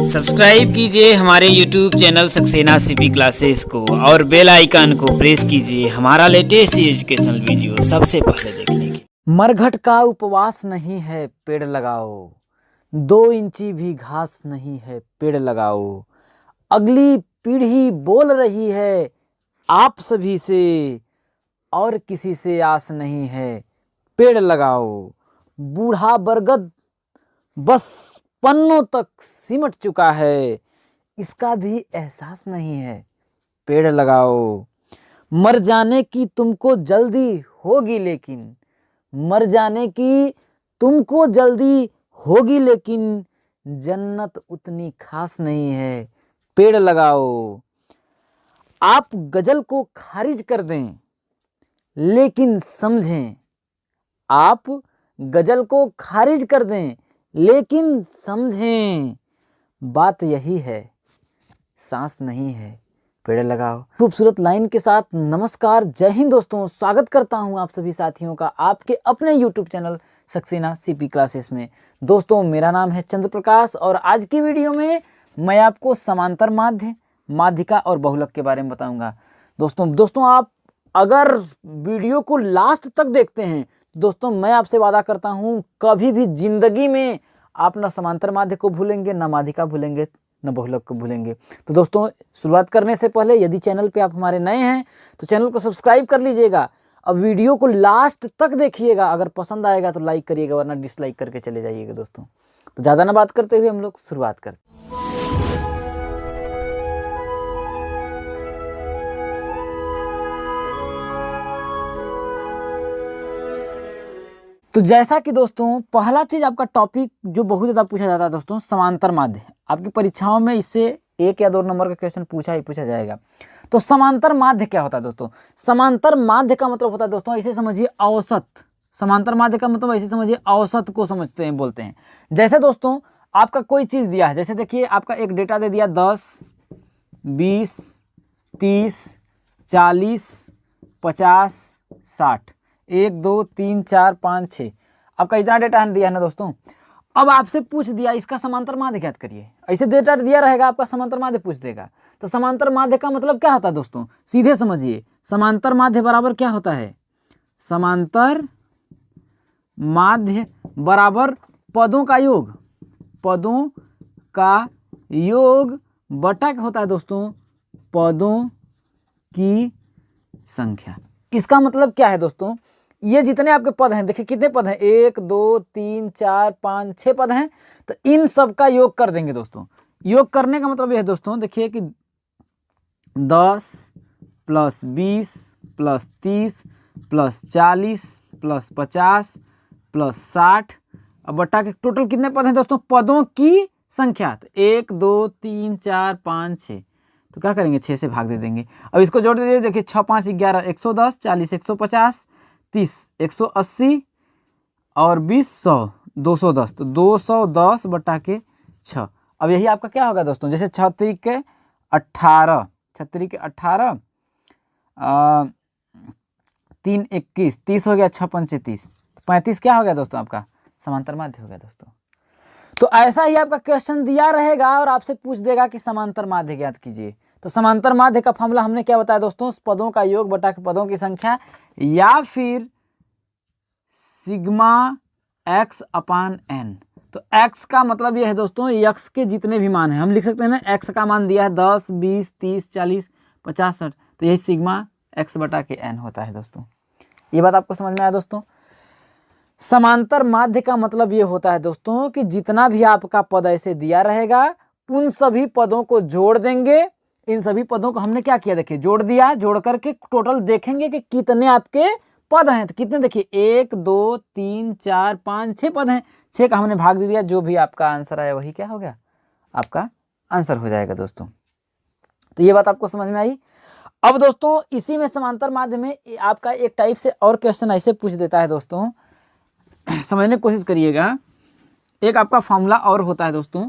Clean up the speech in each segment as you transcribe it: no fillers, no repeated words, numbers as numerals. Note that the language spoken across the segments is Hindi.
सब्सक्राइब कीजिए हमारे YouTube channel Saxena CP classes को और बेल आइकन को प्रेस कीजिए हमारा लेटेस्ट एजुकेशनल वीडियो सबसे पहले देखने के। मरघट का उपवास नहीं है, पेड़ लगाओ। 2 इंची भी घास नहीं है, पेड़ लगाओ। अगली पीढ़ी बोल रही है आप सभी से, और किसी से आस नहीं है, पेड़ लगाओ। बूढ़ा बरगद बस पन्नों तक सिमट चुका है, इसका भी एहसास नहीं है, पेड़ लगाओ। मर जाने की तुमको जल्दी होगी लेकिन, मर जाने की तुमको जल्दी होगी लेकिन, जन्नत उतनी खास नहीं है, पेड़ लगाओ। आप गजल को खारिज कर दें लेकिन समझें, आप गजल को खारिज कर दें लेकिन समझें, बात यही है, सांस नहीं है, पेड़ लगाओ। खूबसूरत लाइन के साथ नमस्कार, जय हिंद दोस्तों। स्वागत करता हूं आप सभी साथियों का आपके अपने YouTube channel Saxena CP classes में। दोस्तों मेरा नाम है चंद्र प्रकाश और आज की वीडियो में मैं आपको समांतर माध्य, माध्यिका और बहुलक के बारे में बताऊंगा। दोस्तों आप अगर वीडियो को लास्ट तक देखते हैं दोस्तों, मैं आपसे वादा करता हूं कभी भी जिंदगी में आप ना समांतर माध्य को भूलेंगे, ना माध्यिका भूलेंगे, न बहुलक को भूलेंगे। तो दोस्तों शुरुआत करने से पहले यदि चैनल पे आप हमारे नए हैं तो चैनल को सब्सक्राइब कर लीजिएगा। अब वीडियो को लास्ट तक देखिएगा, अगर पसंद आएगा तो लाइक करिएगा वरना डिसलाइक करके चले जाइएगा। दोस्तों तो ज़्यादा ना बात करते हुए हम लोग शुरुआत करते हैं। तो जैसा कि दोस्तों पहला चीज आपका टॉपिक जो बहुत ज़्यादा पूछा जाता है दोस्तों, समांतर माध्य। आपकी परीक्षाओं में इससे 1 या 2 नंबर का क्वेश्चन पूछा जाएगा। तो समांतर माध्य क्या होता है दोस्तों? समांतर माध्य का मतलब होता है दोस्तों, ऐसे समझिए औसत। समांतर माध्य का मतलब ऐसे समझिए औसत को समझते हैं, बोलते हैं। जैसे दोस्तों आपका कोई चीज़ दिया है, जैसे देखिए आपका एक डेटा दे दिया 10, 20, 30, 40, 50, 60, 1 2 3 4 5 6, आपका इतना डेटा दिया है ना दोस्तों। अब आपसे पूछ दिया इसका समांतर माध्य ज्ञात करिए, ऐसे डेटा दिया रहेगा आपका समांतर माध्य पूछ देगा। तो समांतर माध्य का मतलब क्या होता है दोस्तों, सीधे समझिए। समांतर माध्य बराबर क्या होता है? समांतर माध्य बराबर पदों का योग, पदों का योग बटा क्या होता है दोस्तों, पदों की संख्या। इसका मतलब क्या है दोस्तों, ये जितने आपके पद हैं, देखिए कितने पद हैं, 1 2 3 4 5 6 पद हैं। तो इन सब का योग कर देंगे दोस्तों। योग करने का मतलब ये है दोस्तों, देखिए कि 10 + 20 + 30 + 40 + 50 + 60, अब बट्टा के टोटल कितने पद हैं दोस्तों, पदों की संख्या। तो 1 2 3 4 5 6, तो क्या करेंगे 6 से भाग दे देंगे। अब इसको जोड़ दीजिए, देखिए 6 5 11, 110, 40 150, 30 180 और 20 100, 210। तो 210 बटा के 6। अब यही आपका क्या होगा दोस्तों, जैसे 6 के 18, 6 के 18, 3 21, 30 हो गया, 6 5 30, 35 क्या हो गया दोस्तों, आपका समांतर माध्य हो गया दोस्तों। तो ऐसा ही आपका क्वेश्चन दिया रहेगा और आपसे पूछ देगा कि समांतर माध्य ज्ञात कीजिए। तो समांतर माध्य का फॉर्मूला हमने क्या बताया दोस्तों, पदों का योग बटा के पदों की संख्या, या फिर सिग्मा x/n। तो x का मतलब यह है दोस्तों, x के जितने भी मान हैं हम लिख सकते हैं ना, x का मान दिया है 10 20 30 40 50 60, तो यही सिग्मा x बटा के n होता है दोस्तों। ये बात आपको समझ में आया दोस्तों। समांतर माध्य का मतलब ये होता है दोस्तों कि जितना भी आपका पद ऐसे दिया रहेगा उन सभी पदों को जोड़ देंगे। इन सभी पदों को हमने क्या किया, देखिए जोड़ दिया, जोड़ करके टोटल देखेंगे कि कितने आपके पद हैं। तो कितने, देखिए 1 2 3 4 5 6 पद हैं, 6 का हमने भाग दे दिया, जो भी आपका आंसर आया वही क्या हो गया, आपका आंसर हो जाएगा दोस्तों। तो ये बात आपको समझ में आई। अब दोस्तों इसी में समांतर माध्य में आपका एक टाइप से और क्वेश्चन ऐसे पूछ देता है दोस्तों, समझने की कोशिश करिएगा। एक आपका फॉर्मूला और होता है दोस्तों,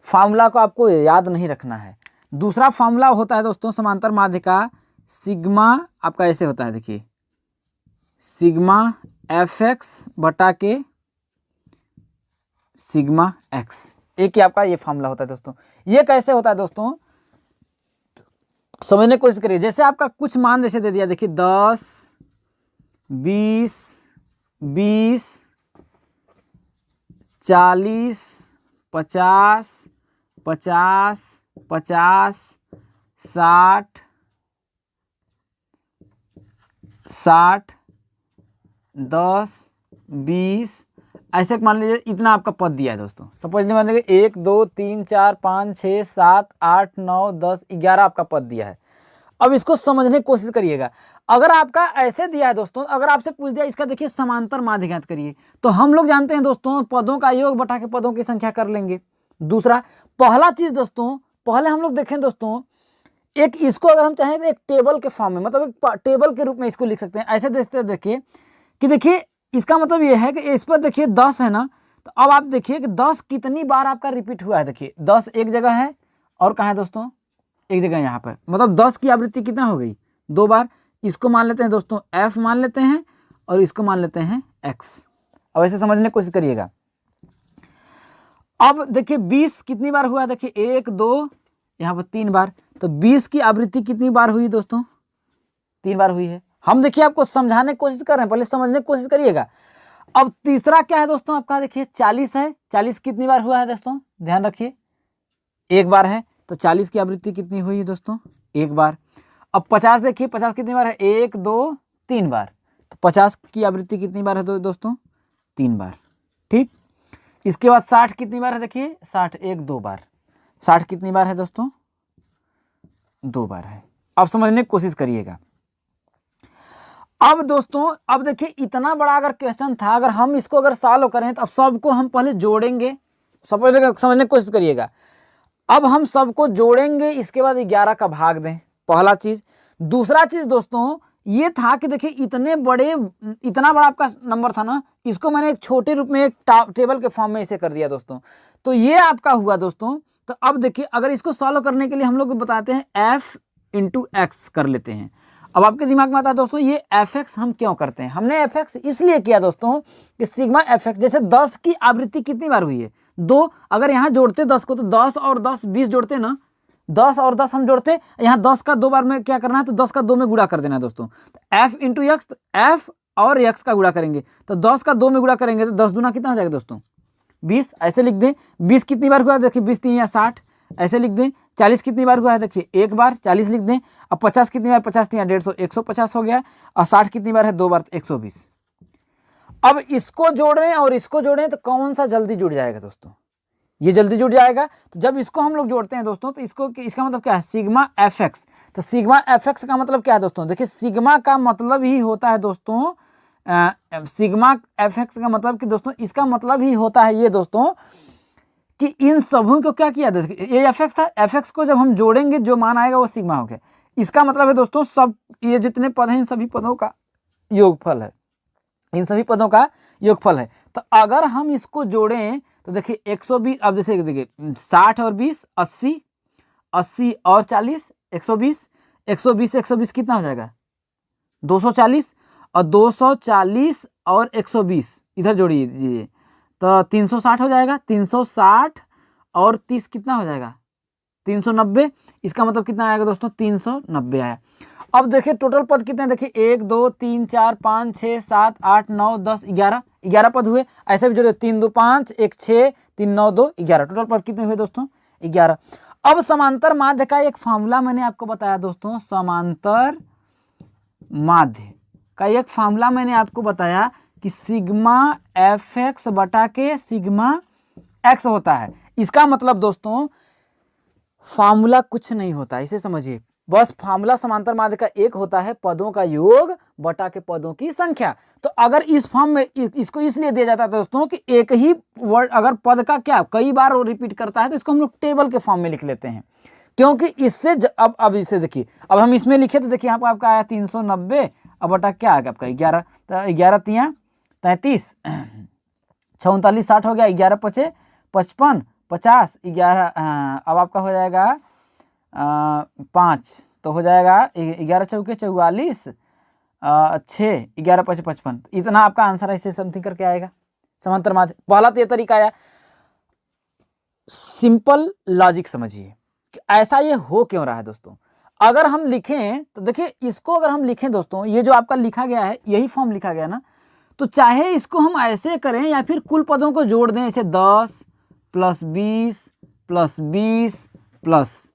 फॉर्मूला को आपको याद नहीं रखना है। दूसरा फॉर्मूला होता है दोस्तों समांतर माध्य का, सिग्मा आपका ऐसे होता है, देखिए सिग्मा fx बटा के सिग्मा x, एक ही आपका ये फॉर्मूला होता है दोस्तों। ये कैसे होता है दोस्तों, समझने की कोशिश करिए। जैसे आपका कुछ मान जैसे दे दिया, देखिए 10, 20, 20, 40, 50, 50, 50, 60, 60, 10, 20, ऐसे मान लीजिए इतना आपका पद दिया है दोस्तों। सपोज मान लीजिए 1 2 3 4 5 6 7 8 9 10 11 आपका पद दिया है। अब इसको समझने की कोशिश करिएगा। अगर आपका ऐसे दिया है दोस्तों, अगर आपसे पूछ दिया इसका देखिए समांतर माध्य ज्ञात करिए, तो हम लोग जानते हैं दोस्तों पदों का योग बटा के पदों की संख्या कर लेंगे। दूसरा पहला चीज दोस्तों, पहले हम लोग देखें दोस्तों, एक इसको अगर हम चाहें तो एक टेबल के फॉर्म में, मतलब एक टेबल के रूप में इसको लिख सकते हैं। ऐसे देखते देखिए कि देखिए इसका मतलब ये है कि इस पर देखिए 10 है ना, तो अब आप देखिए कि 10 कितनी बार आपका रिपीट हुआ है। देखिए 10 एक जगह है और कहाँ है दोस्तों, एक जगह यहाँ पर, मतलब 10 की आवृत्ति कितना हो गई, 2 बार। इसको मान लेते हैं दोस्तों f मान लेते हैं और इसको मान लेते हैं x। अब ऐसे समझने की कोशिश करिएगा। अब देखिए 20 कितनी बार हुआ, देखिए 1 2 यहाँ पर 3 बार, तो 20 की आवृत्ति कितनी बार हुई दोस्तों, 3 बार हुई है। हम देखिए आपको समझाने की कोशिश कर रहे हैं, पहले समझने की कोशिश करिएगा। अब तीसरा क्या है दोस्तों आपका, देखिए 40 है, 40 कितनी बार हुआ है दोस्तों, ध्यान रखिए 1 बार है, तो 40 की आवृत्ति कितनी हुई है दोस्तों, 1 बार। अब 50 देखिए 50 कितनी बार है, 1 2 3 बार, तो 50 की आवृत्ति कितनी बार है दोस्तों, 3 बार। ठीक, इसके बाद 60 कितनी बार है, देखिए 60 1 2 बार, 60 कितनी बार है दोस्तों, 2 बार है। अब समझने की कोशिश करिएगा। अब दोस्तों अब देखिए इतना बड़ा अगर क्वेश्चन था, अगर हम इसको अगर सॉल्व करें तो अब सबको हम पहले जोड़ेंगे, समझने की कोशिश करिएगा। अब हम सबको जोड़ेंगे, इसके बाद 11 का भाग दें, पहला चीज। दूसरा चीज दोस्तों ये था कि देखिए इतना बड़ा आपका नंबर था ना, इसको मैंने एक छोटे रूप में एक टेबल के फॉर्म में इसे कर दिया दोस्तों, तो ये आपका हुआ दोस्तों। तो अब देखिए अगर इसको सॉल्व करने के लिए हम लोग बताते हैं f इंटू एक्स कर लेते हैं। अब आपके दिमाग में आता है दोस्तों ये fx हम क्यों करते हैं, हमने fx इसलिए किया दोस्तों कि सिग्मा fx, जैसे 10 की आवृत्ति कितनी बार हुई है, 2, अगर यहाँ जोड़ते 10 को तो 10 और 10 20 जोड़ते ना, 10 और 10 हम जोड़ते, यहाँ 10 का 2 बार में क्या करना है, तो 10 का 2 में गुणा कर देना है दोस्तों। तो f इंटू एक्स, f और x का गुणा करेंगे, तो 10 का 2 में गुणा करेंगे तो 10 दूना कितना हो जाएगा दोस्तों, 20। ऐसे लिख दें। 20 कितनी बार हुआ है, देखिए 20 3 या 60, ऐसे लिख दें। 40 कितनी बार हुआ है, देखिए 1 बार, 40 लिख दें। अब 50 कितनी बार, 50 3 150, 150 हो गया। और 60 कितनी बार है, 2 बार, 120। अब इसको जोड़ रहे हैं और इसको जोड़ रहे हैं, तो कौन सा जल्दी जुड़ जाएगा दोस्तों, ये जल्दी जुड़ जाएगा। तो जब इसको हम लोग जोड़ते हैं दोस्तों, तो इसका मतलब क्या है, सिग्मा fx। तो सिग्मा fx का मतलब क्या है दोस्तों, देखिए सिग्मा का मतलब ही होता है दोस्तों, सिग्मा fx का मतलब कि दोस्तों इसका मतलब ही होता है ये दोस्तों कि इन सभी को क्या किया, देखिए ये fx था, fx को जब हम जोड़ेंगे जो मान आएगा वो सिग्मा हो गया। इसका मतलब है दोस्तों सब ये जितने पद हैं इन सभी पदों का योगफल है, इन सभी पदों का योगफल है। तो अगर हम इसको जोड़ें तो देखिए 120, अब जैसे देखिए 60 और 20 80, 80 और 40 120, 120 120 कितना हो जाएगा, 240, और 240 और 120 इधर जोड़िए दीजिए तो 360 हो जाएगा। 360 और 30 कितना हो जाएगा, 390। इसका मतलब कितना आएगा दोस्तों, 390 आया। अब देखिए टोटल पद कितने हैं, देखिए 1 2 3 4 5 6 7 8 9 10 11 पद हुए। ऐसे भी जोड़े 3 2 5 1 6 3 9 2 11, टोटल पद कितने हुए दोस्तों, 11। अब समांतर माध्य का एक फॉर्मूला मैंने आपको बताया दोस्तों, समांतर माध्य का एक फॉर्मूला मैंने आपको बताया कि सिग्मा fx बटा के सिग्मा x होता है। इसका मतलब दोस्तों फॉर्मूला कुछ नहीं होता, इसे समझिए, बस फॉर्मूला समांतर माध्य का एक होता है, पदों का योग बटा के पदों की संख्या। तो अगर इस फॉर्म में इसको इसलिए दिया जाता है दोस्तों कि एक ही वर्ड अगर पद का क्या कई बार वो रिपीट करता है तो इसको हम लोग टेबल के फॉर्म में लिख लेते हैं, क्योंकि इससे अब इसे देखिए, अब हम इसमें लिखे तो देखिए यहाँ पर आपका आया 390, अब बटा क्या आ गया आपका 11, तो 11 3 33, 39 60 हो गया, 11 5 55 50, 11 अब आपका हो जाएगा 5, तो हो जाएगा 11 चौके 44, 6 11 5 55, इतना आपका आंसर ऐसे समथिंग करके आएगा समांतर माध्य। पहला तो ये तरीका आया। सिंपल लॉजिक समझिए कि ऐसा ये हो क्यों रहा है दोस्तों। अगर हम लिखें तो देखिए, इसको अगर हम लिखें दोस्तों, ये जो आपका लिखा गया है यही फॉर्म लिखा गया ना, तो चाहे इसको हम ऐसे करें या फिर कुल पदों को जोड़ दें, ऐसे 10 + 20 + 20 +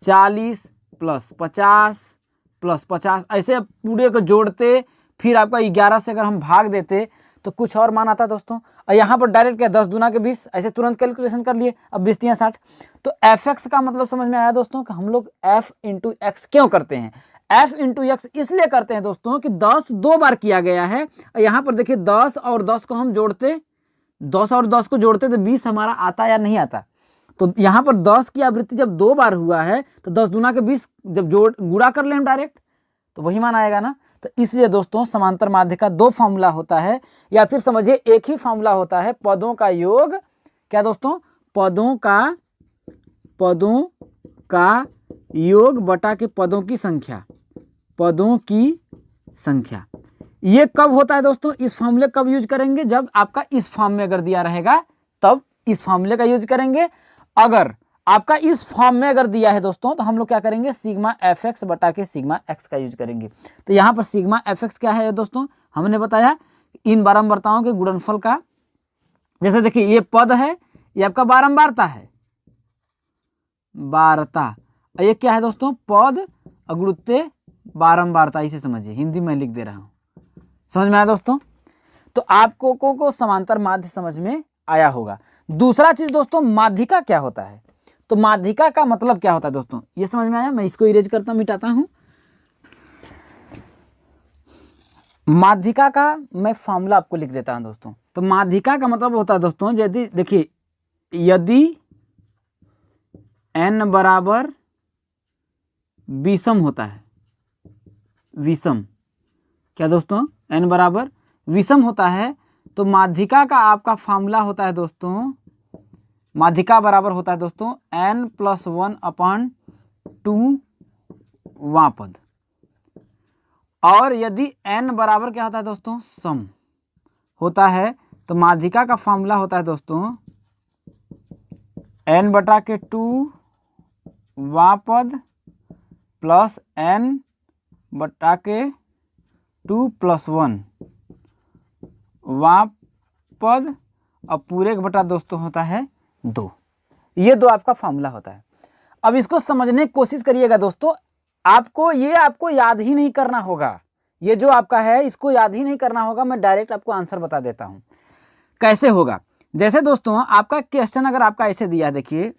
40 + 50 + 50, ऐसे पूरे को जोड़ते फिर आपका 11 से अगर हम भाग देते तो कुछ और मान आता दोस्तों। और यहाँ पर डायरेक्ट क्या, 10 दूना के 20, ऐसे तुरंत कैलकुलेशन कर लिए। अब 20 × 60, तो fx का मतलब समझ में आया दोस्तों कि हम लोग f × x क्यों करते हैं। f × x इसलिए करते हैं दोस्तों कि 10 2 बार किया गया है। यहाँ पर देखिए 10 और 10 को हम जोड़ते, 10 और 10 को जोड़ते तो 20 हमारा आता या नहीं आता। तो यहाँ पर 10 की आवृत्ति जब 2 बार हुआ है तो 10 दूना के 20 जब गुणा कर लें हम डायरेक्ट तो वही मान आएगा ना। तो इसलिए दोस्तों समांतर माध्य का 2 फॉर्मूला होता है, या फिर समझिए एक ही फॉर्मूला होता है, पदों का योग। क्या दोस्तों, पदों का योग बटा के पदों की संख्या, पदों की संख्या। ये कब होता है दोस्तों, इस फॉर्मूले कब यूज करेंगे, जब आपका इस फॉर्म में अगर दिया रहेगा तब इस फॉर्मूले का यूज करेंगे। अगर आपका इस फॉर्म में अगर दिया है दोस्तों तो हम लोग क्या करेंगे, सिग्मा fx बटा के सिग्मा x का यूज करेंगे। तो यहाँ पर सिग्मा fx क्या है दोस्तों, हमने बताया इन बारंबारताओं के गुणनफल का। जैसे देखिए ये पद है, ये आपका बारंबारता है, बारता। और ये क्या है दोस्तों, पद अगुणित बारंबारता, इसे समझिए, हिंदी में लिख दे रहा हूँ। समझ में आया दोस्तों। तो आपको को समांतर माध्य समझ में आया होगा। दूसरा चीज दोस्तों, माध्यिका क्या होता है। तो माध्यिका का मतलब क्या होता है दोस्तों, ये समझ में आया। मैं इसको इरेज करता हूं, मिटाता हूं। माध्यिका का मैं फॉर्मूला आपको लिख देता हूं दोस्तों। तो माध्यिका का मतलब होता है दोस्तों, यदि देखिए, यदि n बराबर विषम होता है, विषम, क्या दोस्तों, n बराबर विषम होता है, तो माध्यिका का आपका फॉर्मूला होता है दोस्तों, माध्यिका बराबर होता है दोस्तों n+1/2 वां पद। और यदि n बराबर क्या होता है दोस्तों, सम होता है, तो माध्यिका का फॉर्मूला होता है दोस्तों n/2 वां पद प्लस n/2 + 1 वां पद, और पूरे का बटा दोस्तों होता है 2। ये 2 आपका फॉर्मूला होता है। अब इसको समझने की कोशिश करिएगा दोस्तों। आपको याद ही नहीं करना होगा, ये जो आपका है इसको याद ही नहीं करना होगा। मैं डायरेक्ट आपको आंसर बता देता हूं कैसे होगा। जैसे दोस्तों आपका क्वेश्चन अगर आपका ऐसे दिया, देखिए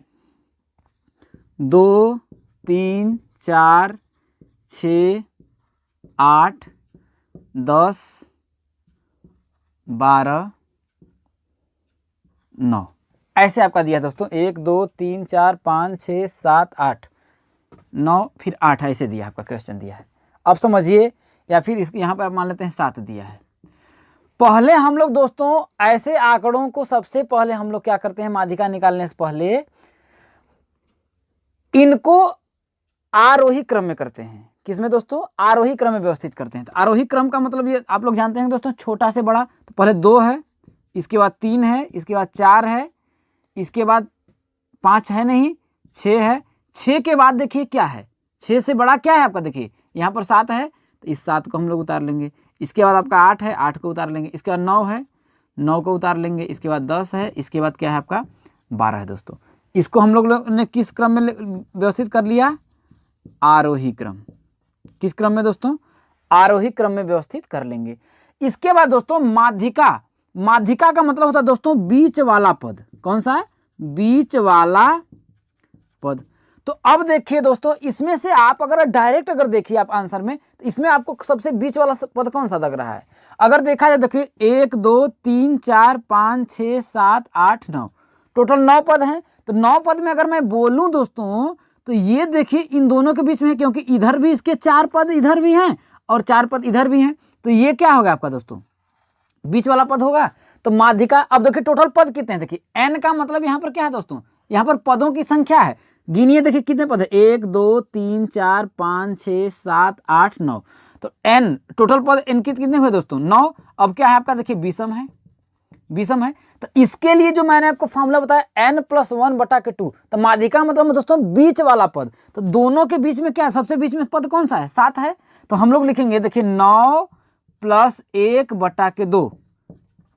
2 3 4 6 8 10 12 9, ऐसे आपका दिया दोस्तों, 1 2 3 4 5 6 7 8 9 फिर 8 ऐसे दिया आपका क्वेश्चन दिया है। अब समझिए, या फिर इसको यहाँ पर मान लेते हैं 7 दिया है। पहले हम लोग दोस्तों ऐसे आंकड़ों को सबसे पहले हम लोग क्या करते हैं, माध्यिका निकालने से पहले इनको आरोही क्रम में करते हैं। किसमें दोस्तों, आरोही क्रम में व्यवस्थित करते हैं। तो आरोही क्रम का मतलब ये आप लोग जानते हैं दोस्तों, छोटा से बड़ा। तो पहले 2 है, इसके बाद 3 है, इसके बाद 4 है, इसके बाद 5 है नहीं, 6 है। 6 के बाद देखिए क्या है, 6 से बड़ा क्या है आपका, देखिए यहाँ पर 7 है, तो इस 7 को हम लोग उतार लेंगे। इसके बाद आपका 8 है, 8 को उतार लेंगे। इसके बाद 9 है, 9 को उतार लेंगे। इसके बाद 10 है, इसके बाद क्या है आपका 12 है दोस्तों। इसको हम लोग ने किस क्रम में व्यवस्थित कर लिया, आरोही क्रम। किस क्रम में दोस्तों, आरोही क्रम में व्यवस्थित कर लेंगे। इसके बाद दोस्तों माध्यिका, माध्यिका का मतलब होता है दोस्तों बीच वाला पद। कौन सा है, बीच वाला पद। तो अब देखिए दोस्तों, इसमें से आप अगर डायरेक्ट अगर देखिए आप आंसर में, तो इसमें आपको सबसे बीच वाला पद कौन सा लग रहा है। अगर देखा जाए, देखिए 1 2 3 4 5 6 7 8 9, टोटल 9 पद हैं। तो 9 पद में अगर मैं बोलूं दोस्तों, तो ये देखिए इन दोनों के बीच में है, क्योंकि इधर भी इसके 4 पद इधर भी हैं और 4 पद इधर भी हैं। तो ये क्या होगा आपका दोस्तों, बीच वाला पद होगा। तो माध्यिका, अब देखिए टोटल पद कितने हैं, देखिए n का मतलब यहाँ पर क्या है दोस्तों, यहाँ पर पदों की संख्या है। गिनिए, देखिए कितने पद है, 1 2 3 4 5 6 7 8 9। तो n टोटल पद n कितने हुए दोस्तों, 9। अब क्या है आपका, देखिए विषम है, विषम है। तो इसके लिए जो मैंने आपको फॉर्मूला बताया n+1/2, तो माध्यिका मतलब दोस्तों बीच वाला पद। तो दोनों के बीच में क्या है, सबसे बीच में पद कौन सा है, 7 है। तो हम लोग लिखेंगे देखिए 9 + 1/2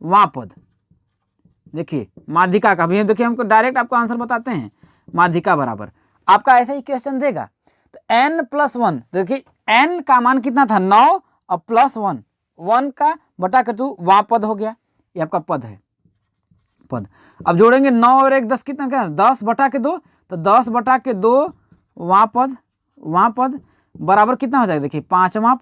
वहाँ पद। देखिए माध्यिका का भी देखिए, हमको डायरेक्ट आपको आंसर बताते हैं। माध्यिका बराबर आपका ऐसा ही क्वेश्चन देगा। तो n+1 देखिए n का मान कितना था 9 और +1 1 का बटा के 2 वहाँ पद हो गया, ये आपका पद है पद। अब जोड़ेंगे 9 और 1 10 कितना क्या 10/2, तो 10/2 वहाँ पद बराबर कितना हो जाएगा देखिए 5वां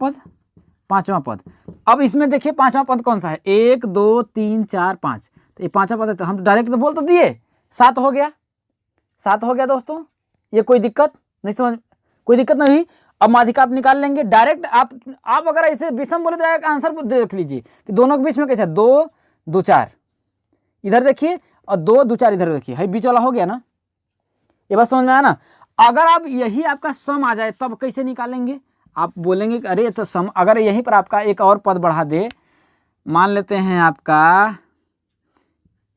पद। अब इसमें देखिए 5वां पद कौन सा है, 1 2 3 4 5, तो ये 5वां पद है। तो हम डायरेक्ट तो बोल तो दिए 7 हो गया दोस्तों। ये कोई दिक्कत नहीं, समझ कोई दिक्कत नहीं हुई। अब माध्यिका आप निकाल लेंगे डायरेक्ट। आप अगर ऐसे विषम बोले तो डायरेक्ट आंसर देख लीजिए कि दोनों के बीच में कैसा 2 2 4 इधर देखिए और 2 2 4 इधर देखिए, है बीच वाला हो गया ना। ये बात समझ में आया ना। अगर आप यही आपका सम आ जाए तब कैसे निकालेंगे, आप बोलेंगे कि अरे तो सम, अगर यहीं पर आपका एक और पद बढ़ा दे, मान लेते हैं आपका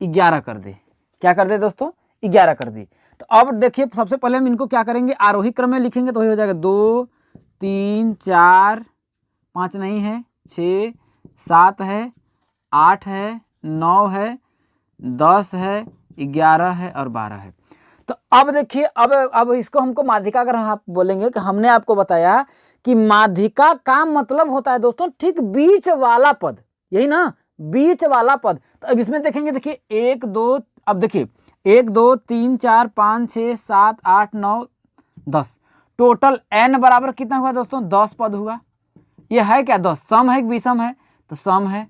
11 कर दे, क्या कर दे दोस्तों 11 कर दी। तो अब देखिए सबसे पहले हम इनको क्या करेंगे, आरोही क्रम में लिखेंगे तो हो जाएगा 2 3 4 5 नहीं है, 6 7 है, 8 है, 9 है, 10 है, 11 है और 12 है। तो अब देखिए अब इसको हमको माध्यिका, अगर आप बोलेंगे कि हमने आपको बताया कि माध्यिका का मतलब होता है दोस्तों ठीक बीच वाला पद, यही ना बीच वाला पद। तो अब इसमें देखेंगे देखिए 1 2, अब देखिए 1 2 3 4 5 6 7 8 9 10, टोटल n बराबर कितना हुआ दोस्तों 10 पद हुआ। ये है क्या 10, सम है कि विषम है, तो सम है।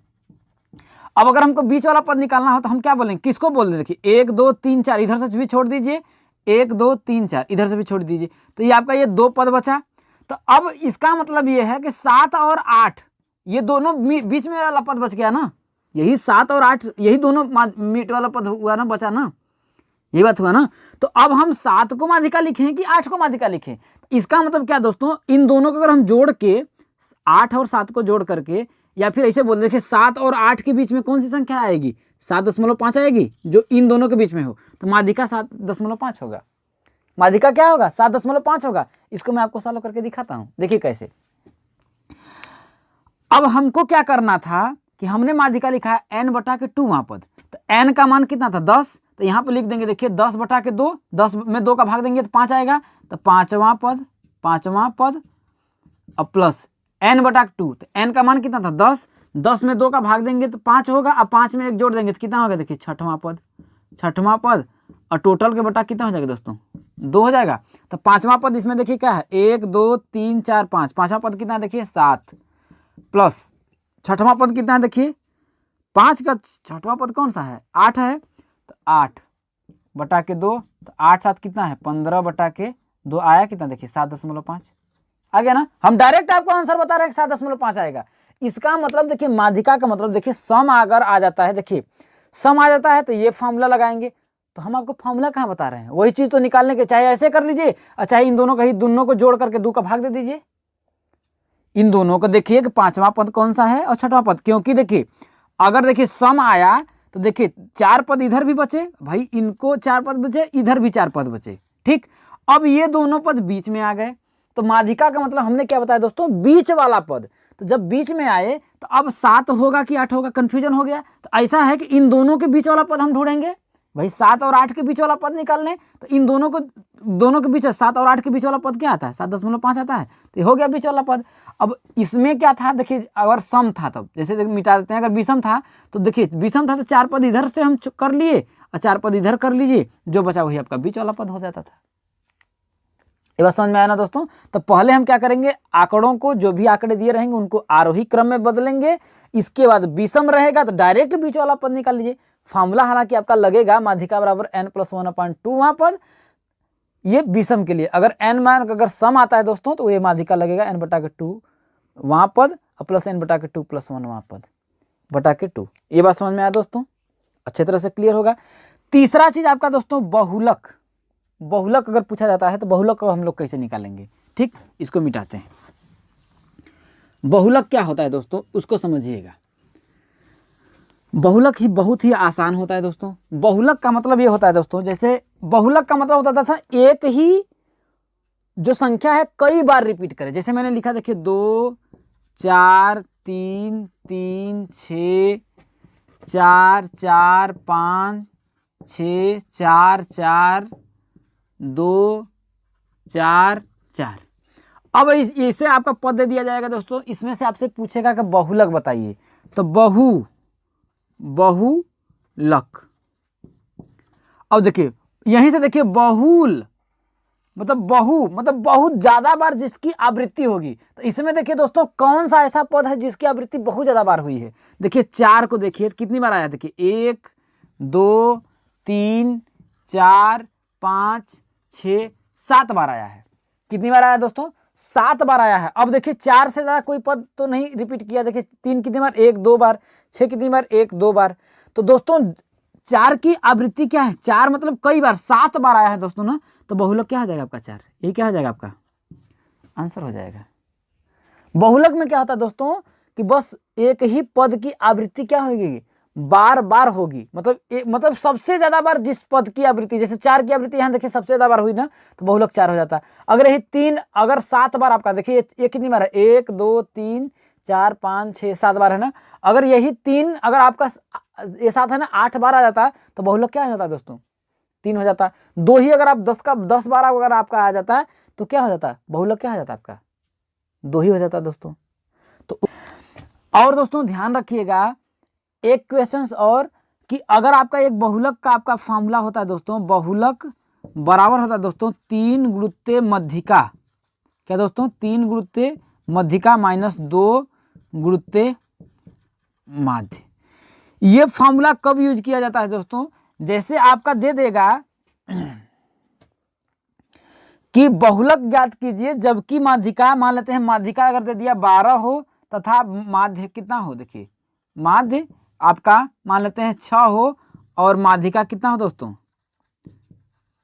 अब अगर हमको बीच वाला पद निकालना हो तो हम क्या बोलेंगे, किसको बोल दें, देखिए 1 2 3 4 इधर से भी छोड़ दीजिए, 1 2 3 4 इधर से भी छोड़ दीजिए, तो ये आपका ये 2 पद बचा। तो अब इसका मतलब ये है कि 7 और 8 ये दोनों बीच में वाला पद बच गया ना, यही 7 और 8 यही दोनों मीट वाला पद हुआ ना, बचा ना, यही बात हुआ ना। तो अब हम 7 को माध्यिका लिखें कि 8 को माध्यिका लिखें, इसका मतलब क्या दोस्तों, इन दोनों को अगर हम जोड़ के 8 और 7 को जोड़ करके, या फिर ऐसे बोल देखिए 7 और 8 के बीच में कौन सी संख्या आएगी 7.5 आएगी जो इन दोनों के बीच में हो, तो माध्यिका 7.5 होगा। माध्यिका क्या होगा 7.5 होगा। इसको मैं आपको सॉल्व करके दिखाता हूं, देखिए कैसे। अब हमको क्या करना था कि हमने माध्यिका लिखा है n/2 वहां पद, तो n का मान कितना था 10, तो यहां पर लिख देंगे देखिए 10/2, 10 में 2 का भाग देंगे तो 5 आएगा, तो 5वां पद और प्लस n/2, तो n का मान कितना था 10, 10 में 2 का भाग देंगे तो 5 होगा, अब 5 में 1 जोड़ देंगे तो कितना होगा देखिए 6वां पद और टोटल के बटा कितना हो जाएगा दोस्तों 2 हो जाएगा। तो 5वां पद इसमें देखिए क्या है 1 2 3 4 5, 5वां पद कितना है देखिए 7, प्लस 6वां पद कितना है देखिए 5 का 6वां पद कौन सा है 8 है, तो 8/2, तो 8 7 कितना है 15/2 आया कितना देखिए 7.5 आ गया ना। हम डायरेक्ट आपको आंसर बता रहे हैं 7.5 आएगा। इसका मतलब देखिए माध्यिका का मतलब देखिए सम अगर आ जाता है, देखिए सम आ जाता है तो ये फॉर्मूला लगाएंगे। तो हम आपको फॉर्मूला कहाँ बता रहे हैं, वही चीज तो निकालने के, चाहे ऐसे कर लीजिए और चाहे इन दोनों को जोड़ करके 2 का भाग दे दीजिए। इन दोनों को देखिए कि 5वां पद कौन सा है और 6वां पद, क्योंकि देखिए अगर देखिए सम आया तो देखिए 4 पद इधर भी बचे भाई, इनको 4 पद बचे, इधर भी 4 पद बचे, ठीक। अब ये दोनों पद बीच में आ गए, तो माध्यिका का मतलब हमने क्या बताया दोस्तों बीच वाला पद। तो जब बीच में आए तो अब 7 होगा कि 8 होगा, कंफ्यूजन हो गया। तो ऐसा है कि इन दोनों के बीच वाला पद हम ढूंढेंगे भाई, 7 और 8 के बीच वाला पद निकालने, तो इन दोनों के बीच 7 और 8 के बीच वाला पद क्या आता है 7.5 आता है, तो हो गया बीच वाला पद। अब इसमें क्या था देखिए, अगर सम था तब जैसे मिटा देते हैं, अगर विषम था तो देखिए विषम था तो 4 पद इधर से हम कर लिए और 4 पद इधर कर लीजिए, जो बचा वही आपका बीच वाला पद हो जाता था। ये बात समझ में आया ना दोस्तों। तो पहले हम क्या करेंगे, आंकड़ों को जो भी आंकड़े दिए रहेंगे उनको आरोही क्रम में बदलेंगे, इसके बाद विषम रहेगा तो डायरेक्ट बीच वाला पद निकाल लीजिए। फार्मूला हालांकि आपका लगेगा माध्यिका बराबर n+1/2 वहां पद, ये विषम के लिए। अगर n मान अगर सम आता है दोस्तों तो ये माध्यिका लगेगा n/2 वहां पद और प्लस n/2 + 1 वहां पद बटा के 2। ये बात समझ में आया दोस्तों, अच्छे तरह से क्लियर होगा। तीसरा चीज आपका दोस्तों बहुलक। बहुलक अगर पूछा जाता है तो बहुलक को हम लोग कैसे निकालेंगे, ठीक, इसको मिटाते हैं। बहुलक क्या होता है दोस्तों उसको समझिएगा। बहुलक ही बहुत ही आसान होता है दोस्तों। बहुलक का मतलब ये होता है दोस्तों, जैसे बहुलक का मतलब होता था एक ही जो संख्या है कई बार रिपीट करे। जैसे मैंने लिखा देखिए 2 4 3 3 6 4 4 5 6 4 4 2 4 4। अब इसे आपका पद दे दिया जाएगा दोस्तों, इसमें से आपसे पूछेगा कि बहुलक बताइए, तो बहुलक। अब देखिए यहीं से देखिए बहुल मतलब बहुत ज्यादा बार जिसकी आवृत्ति होगी। तो इसमें देखिए दोस्तों कौन सा ऐसा पद है जिसकी आवृत्ति बहुत ज्यादा बार हुई है। देखिए 4 को देखिए कितनी बार आया, देखिए 1 2 3 4 5 6 7 बार आया है। कितनी बार आया दोस्तों, 7 बार आया है। अब देखिए 4 से ज्यादा कोई पद तो नहीं रिपीट किया। देखिए 3 कितनी बार, 1 2 बार, 6 कितनी बार, 1 2 बार। तो दोस्तों 4 की आवृत्ति क्या है, 4 मतलब कई बार, 7 बार आया है दोस्तों ना। तो बहुलक क्या हो जाएगा आपका 4, यही क्या हो जाएगा आपका आंसर हो जाएगा। बहुलक में क्या होता है दोस्तों कि बस एक ही पद की आवृत्ति क्या होगी, बार बार होगी। मतलब सबसे ज्यादा बार जिस पद की आवृत्ति, जैसे 4 की आवृत्ति यहाँ देखिए सबसे ज्यादा बार हुई ना, तो बहुलक 4 हो जाता है। अगर यही 3 अगर 7 बार आपका, देखिए ये कितनी बार है, 1 2 3 4 5 6 7 बार है ना। अगर यही 3 अगर आपका ये 7 है ना 8 बार आ जाता तो बहुलक क्या हो जाता है दोस्तों, 3 हो जाता। 2 ही अगर आप 10 बार अगर आपका आ जाता है तो क्या हो जाता, बहुलक क्या हो जाता आपका 2 ही हो जाता दोस्तों। तो और दोस्तों ध्यान रखिएगा एक क्वेश्चंस और, कि अगर आपका एक बहुलक का आपका फॉर्मूला होता है दोस्तों, बहुलक बराबर होता है दोस्तों 3 गुणित मध्यिका, क्या दोस्तों 3 गुणित मध्यिका माइनस 2 गुणित माध्य। ये फॉर्मूला कब यूज किया जाता है दोस्तों, जैसे आपका दे देगा कि बहुलक ज्ञात कीजिए जबकि माध्यिका, मान लेते हैं माध्यिका अगर दे दिया 12 हो तथा माध्य कितना हो, देखिए माध्य आपका मान लेते हैं 6 हो और माध्यिका कितना हो दोस्तों,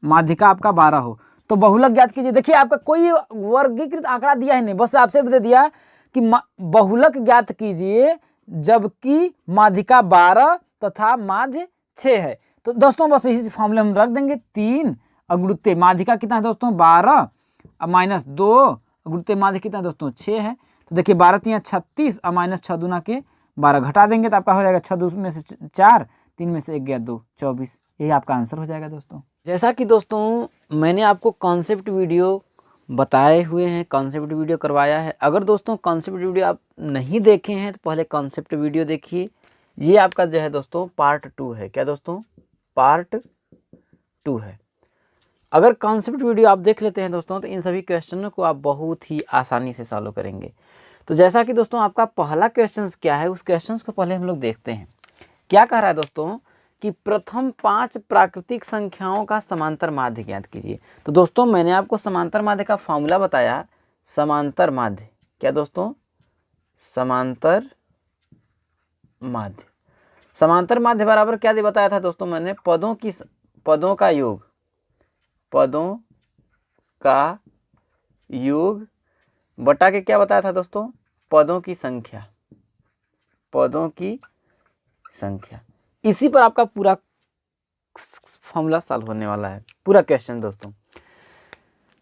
माध्यिका आपका 12 हो, तो बहुलक ज्ञात कीजिए। देखिए आपका कोई वर्गीकृत आंकड़ा दिया ही नहीं, बस आपसे दे दिया कि बहुलक ज्ञात कीजिए जबकि माध्यिका 12 तथा माध्य 6 है। तो दोस्तों बस इसी फॉर्मूले हम रख देंगे 3 गुणित माध्यिका कितना है दोस्तों 12 और माइनस 2 गुणित माध्य कितना है दोस्तों 6 है। तो देखिए 12 3 36 और माइनस 6 दूना के 12 घटा देंगे तो आपका हो जाएगा 6 2 में से 4, 3 में से 1 गया 2, 24। यही आपका आंसर हो जाएगा दोस्तों। जैसा कि दोस्तों मैंने आपको कॉन्सेप्ट वीडियो बताए हुए हैं, कॉन्सेप्ट वीडियो करवाया है। अगर दोस्तों कॉन्सेप्ट वीडियो आप नहीं देखे हैं तो पहले कॉन्सेप्ट वीडियो देखिए। ये आपका जो है दोस्तों पार्ट 2 है, क्या दोस्तों पार्ट 2 है। अगर कॉन्सेप्ट वीडियो आप देख लेते हैं दोस्तों तो इन सभी क्वेश्चनों को आप बहुत ही आसानी से सॉल्व करेंगे। तो जैसा कि दोस्तों आपका पहला क्वेश्चन क्या है, उस क्वेश्चन को पहले हम लोग देखते हैं। क्या कह रहा है दोस्तों कि प्रथम 5 प्राकृतिक संख्याओं का समांतर माध्य ज्ञात कीजिए। तो दोस्तों मैंने आपको समांतर माध्य का फॉर्मूला बताया, समांतर माध्य, क्या दोस्तों समांतर माध्य, समांतर माध्य बराबर क्या बताया था दोस्तों मैंने, पदों का योग, पदों का योग बटा के क्या बताया था दोस्तों, पदों की संख्या, पदों की संख्या। इसी पर आपका पूरा फॉर्मूला सॉल्व होने वाला है, पूरा क्वेश्चन दोस्तों।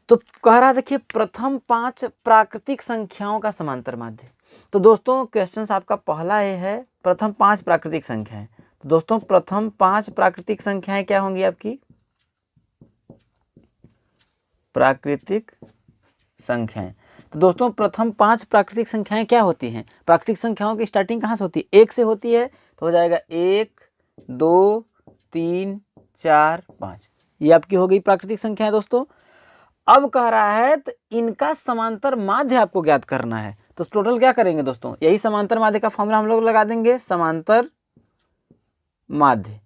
तो कह रहा देखिए प्रथम 5 प्राकृतिक संख्याओं का समांतर माध्य। तो दोस्तों क्वेश्चन आपका पहला ये है प्रथम 5 प्राकृतिक संख्याएं। तो दोस्तों प्रथम 5 प्राकृतिक संख्याएं क्या होंगी आपकी, प्राकृतिक संख्याएं। तो दोस्तों प्रथम 5 प्राकृतिक संख्याएं क्या होती हैं, प्राकृतिक संख्याओं की स्टार्टिंग कहाँ से होती है, 1 से होती है। तो हो जाएगा 1 2 3 4 5, ये आपकी हो गई प्राकृतिक संख्या है दोस्तों। अब कह रहा है तो इनका समांतर माध्य आपको ज्ञात करना है। तो टोटल क्या करेंगे दोस्तों, यही समांतर माध्य का फॉर्मूला हम लोग लगा देंगे, समांतर माध्य।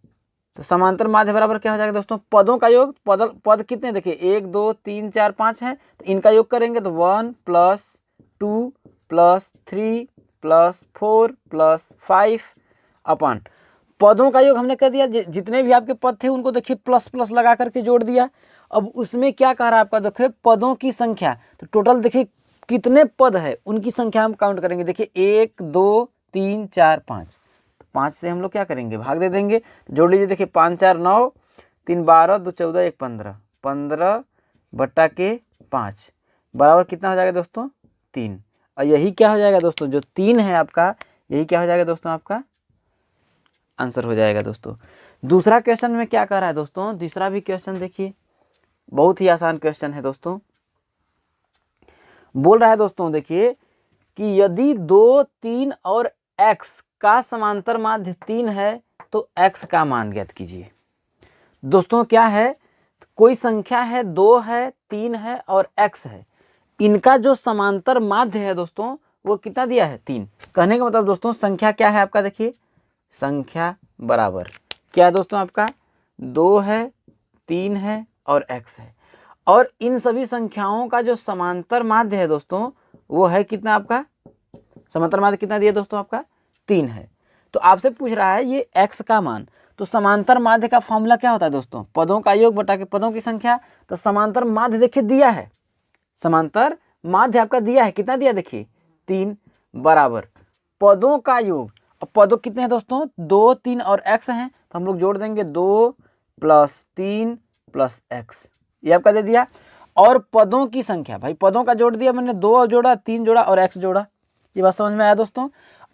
तो समांतर माध्य बराबर क्या हो जाएगा दोस्तों, पदों का योग, पद कितने देखिए 1 2 3 4 5 है, तो इनका योग करेंगे तो 1 + 2 + 3 + 4 + 5 अपन पदों का योग हमने कर दिया, जितने भी आपके पद थे उनको देखिए प्लस प्लस लगा करके जोड़ दिया। अब उसमें क्या कह रहा है आपका, देखिए पदों की संख्या। तो टोटल देखिए कितने पद है उनकी संख्या हम काउंट करेंगे, देखिए 1 2 3 4 5, 5 से हम लोग क्या करेंगे, भाग दे देंगे। जोड़ लीजिए, देखिए 5 4 9, 3 12, 2 14, 1 15, 15 बट्टा के 5 बराबर कितना हो जाएगा दोस्तों, 3। और यही क्या हो जाएगा दोस्तों, जो 3 है आपका, यही क्या हो जाएगा दोस्तों, आपका आंसर हो जाएगा दोस्तों। दूसरा क्वेश्चन में क्या कह रहा है दोस्तों, दूसरा भी क्वेश्चन देखिए, बहुत ही आसान क्वेश्चन है दोस्तों। बोल रहा है दोस्तों देखिए कि यदि 2 3 और x का समांतर माध्य 3 है तो x का मान ज्ञात कीजिए। दोस्तों क्या है, कोई संख्या है, 2 है, 3 है और x है, इनका जो समांतर माध्य है दोस्तों वो कितना दिया है, 3। कहने का मतलब दोस्तों संख्या क्या है आपका, देखिए संख्या बराबर क्या है दोस्तों, आपका 2 है, 3 है और x है, और इन सभी संख्याओं का जो समांतर माध्य है दोस्तों वो है कितना, आपका समांतर माध्य कितना दिया दोस्तों, आपका 3 है। तो आपसे पूछ रहा है ये x का मान, तो समांतर माध्य का फॉर्मूला क्या होता है दोस्तों, पदों का योग बटा के पदों की संख्या। तो समांतर माध्य देखिए दिया है, समांतर माध्य आपका दिया है, कितना दिया देखिए 3 बराबर पदों का योग। अब पदों कितने हैं दोस्तों, 2 3 और x हैं, तो हम लोग जोड़ देंगे 2 + 3 + x, ये आपका दे दिया। और पदों की संख्या, भाई पदों का जोड़ दिया मैंने, 2 जोड़ा, 3 जोड़ा और x जोड़ा, ये बात समझ में आया दोस्तों।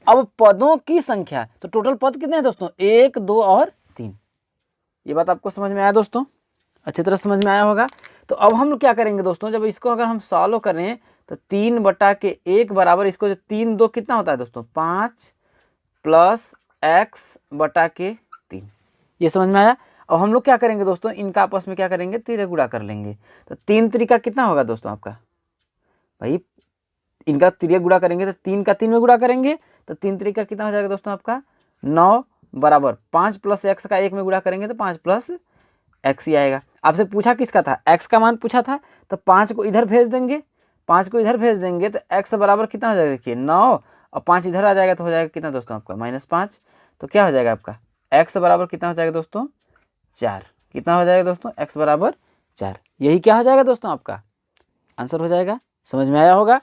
अब पदों की संख्या, तो टोटल पद कितने हैं दोस्तों, 1 2 और 3, ये बात आपको समझ में आया दोस्तों, अच्छी तरह समझ में आया होगा। तो अब हम लोग क्या करेंगे दोस्तों, जब इसको अगर हम सॉल्व करें तो 3 बटा के 1 बराबर, इसको जो 3 2 कितना होता है दोस्तों, 5 + x बटा के 3, ये समझ में आया। अब हम लोग क्या करेंगे दोस्तों, इनका आपस में क्या करेंगे, तिर्य गुणा कर लेंगे। तो 3 त्रिका कितना होगा दोस्तों आपका, भाई इनका तिर्य गुणा करेंगे तो 3 का 3 में गुणा करेंगे, तो 3 त्रिका कितना हो जाएगा दोस्तों आपका 9 बराबर 5 + x का 1 में गुणा करेंगे तो 5 + x ही आएगा। आपसे पूछा किसका था, x का मान पूछा था, तो 5 को इधर भेज देंगे, 5 को इधर भेज देंगे तो x बराबर कितना हो जाएगा, देखिए 9 और 5 इधर आ जाएगा तो हो जाएगा कितना दोस्तों आपका -5। तो क्या हो जाएगा आपका x बराबर कितना हो जाएगा दोस्तों 4, कितना हो जाएगा दोस्तों x बराबर 4, यही क्या हो जाएगा दोस्तों आपका आंसर हो जाएगा। समझ में आया होगा।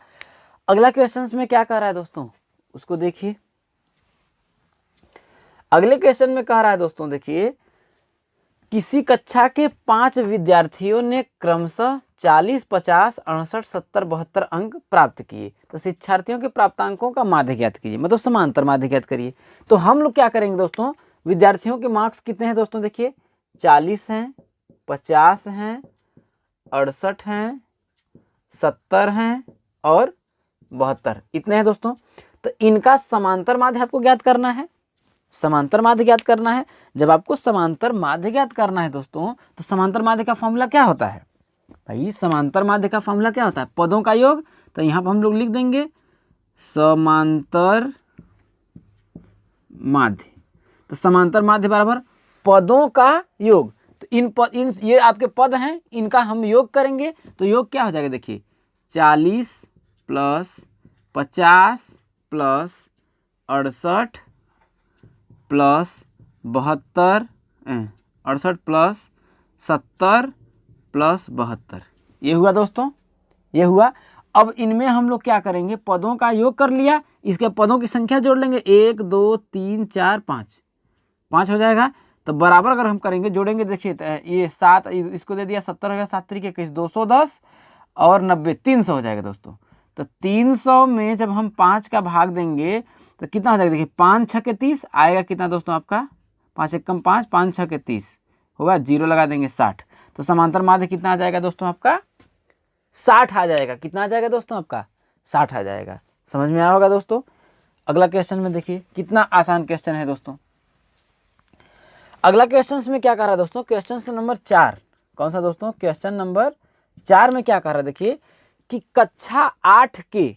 अगला क्वेश्चन में क्या कह रहा है दोस्तों, उसको देखिए। अगले क्वेश्चन में कह रहा है दोस्तों देखिए, किसी कक्षा के 5 विद्यार्थियों ने क्रमशः 40 50 68 70 72 अंक प्राप्त किए, तो शिक्षार्थियों के प्राप्तांकों का माध्य ज्ञात कीजिए, मतलब समांतर माध्य ज्ञात करिए। तो हम लोग क्या करेंगे दोस्तों, विद्यार्थियों के मार्क्स कितने हैं दोस्तों, देखिए 40 हैं, 50 हैं, 68 हैं, 70 हैं और 72, इतने हैं दोस्तों। तो इनका समांतर माध्य आपको ज्ञात करना है, समांतर माध्य ज्ञात करना है। जब आपको समांतर माध्य ज्ञात करना है दोस्तों, तो समांतर माध्य का फॉर्मूला क्या होता है, भाई समांतर माध्य का फॉर्मूला क्या होता है, पदों का योग। तो यहाँ पर हम लोग लिख देंगे समांतर माध्य, तो समांतर माध्य बराबर पदों का योग। तो इन ये आपके पद हैं, इनका हम योग करेंगे तो योग क्या हो जाएगा, देखिए 40 + 50 + 68 + 72, 68 + 70 + 72, ये हुआ दोस्तों, ये हुआ। अब इनमें हम लोग क्या करेंगे, पदों का योग कर लिया, इसके पदों की संख्या जोड़ लेंगे, 1 2 3 4 5, 5 हो जाएगा। तो बराबर अगर हम करेंगे, जोड़ेंगे, देखिए ये 7 इसको दे दिया, 70 हो गया, 7 3 21 210 और 90 300 हो जाएगा दोस्तों। तो 300 में जब हम 5 का भाग देंगे तो कितना हो जाएगा, देखिए 5 6 के 30 आएगा कितना दोस्तों आपका, 5 1 5 5 6 के 30 होगा, 0 लगा देंगे 60। तो समांतर माध्य कितना आ जाएगा दोस्तों आपका 60 आ जाएगा, कितना आ जाएगा दोस्तों आपका 60 आ जाएगा। समझ में आया होगा दोस्तों। अगला क्वेश्चन में देखिए, कितना आसान क्वेश्चन है दोस्तों। अगला क्वेश्चन में क्या कह रहा है दोस्तों, क्वेश्चन नंबर 4, कौन सा दोस्तों, क्वेश्चन नंबर 4 में क्या कह रहा है, देखिए कि कक्षा 8 के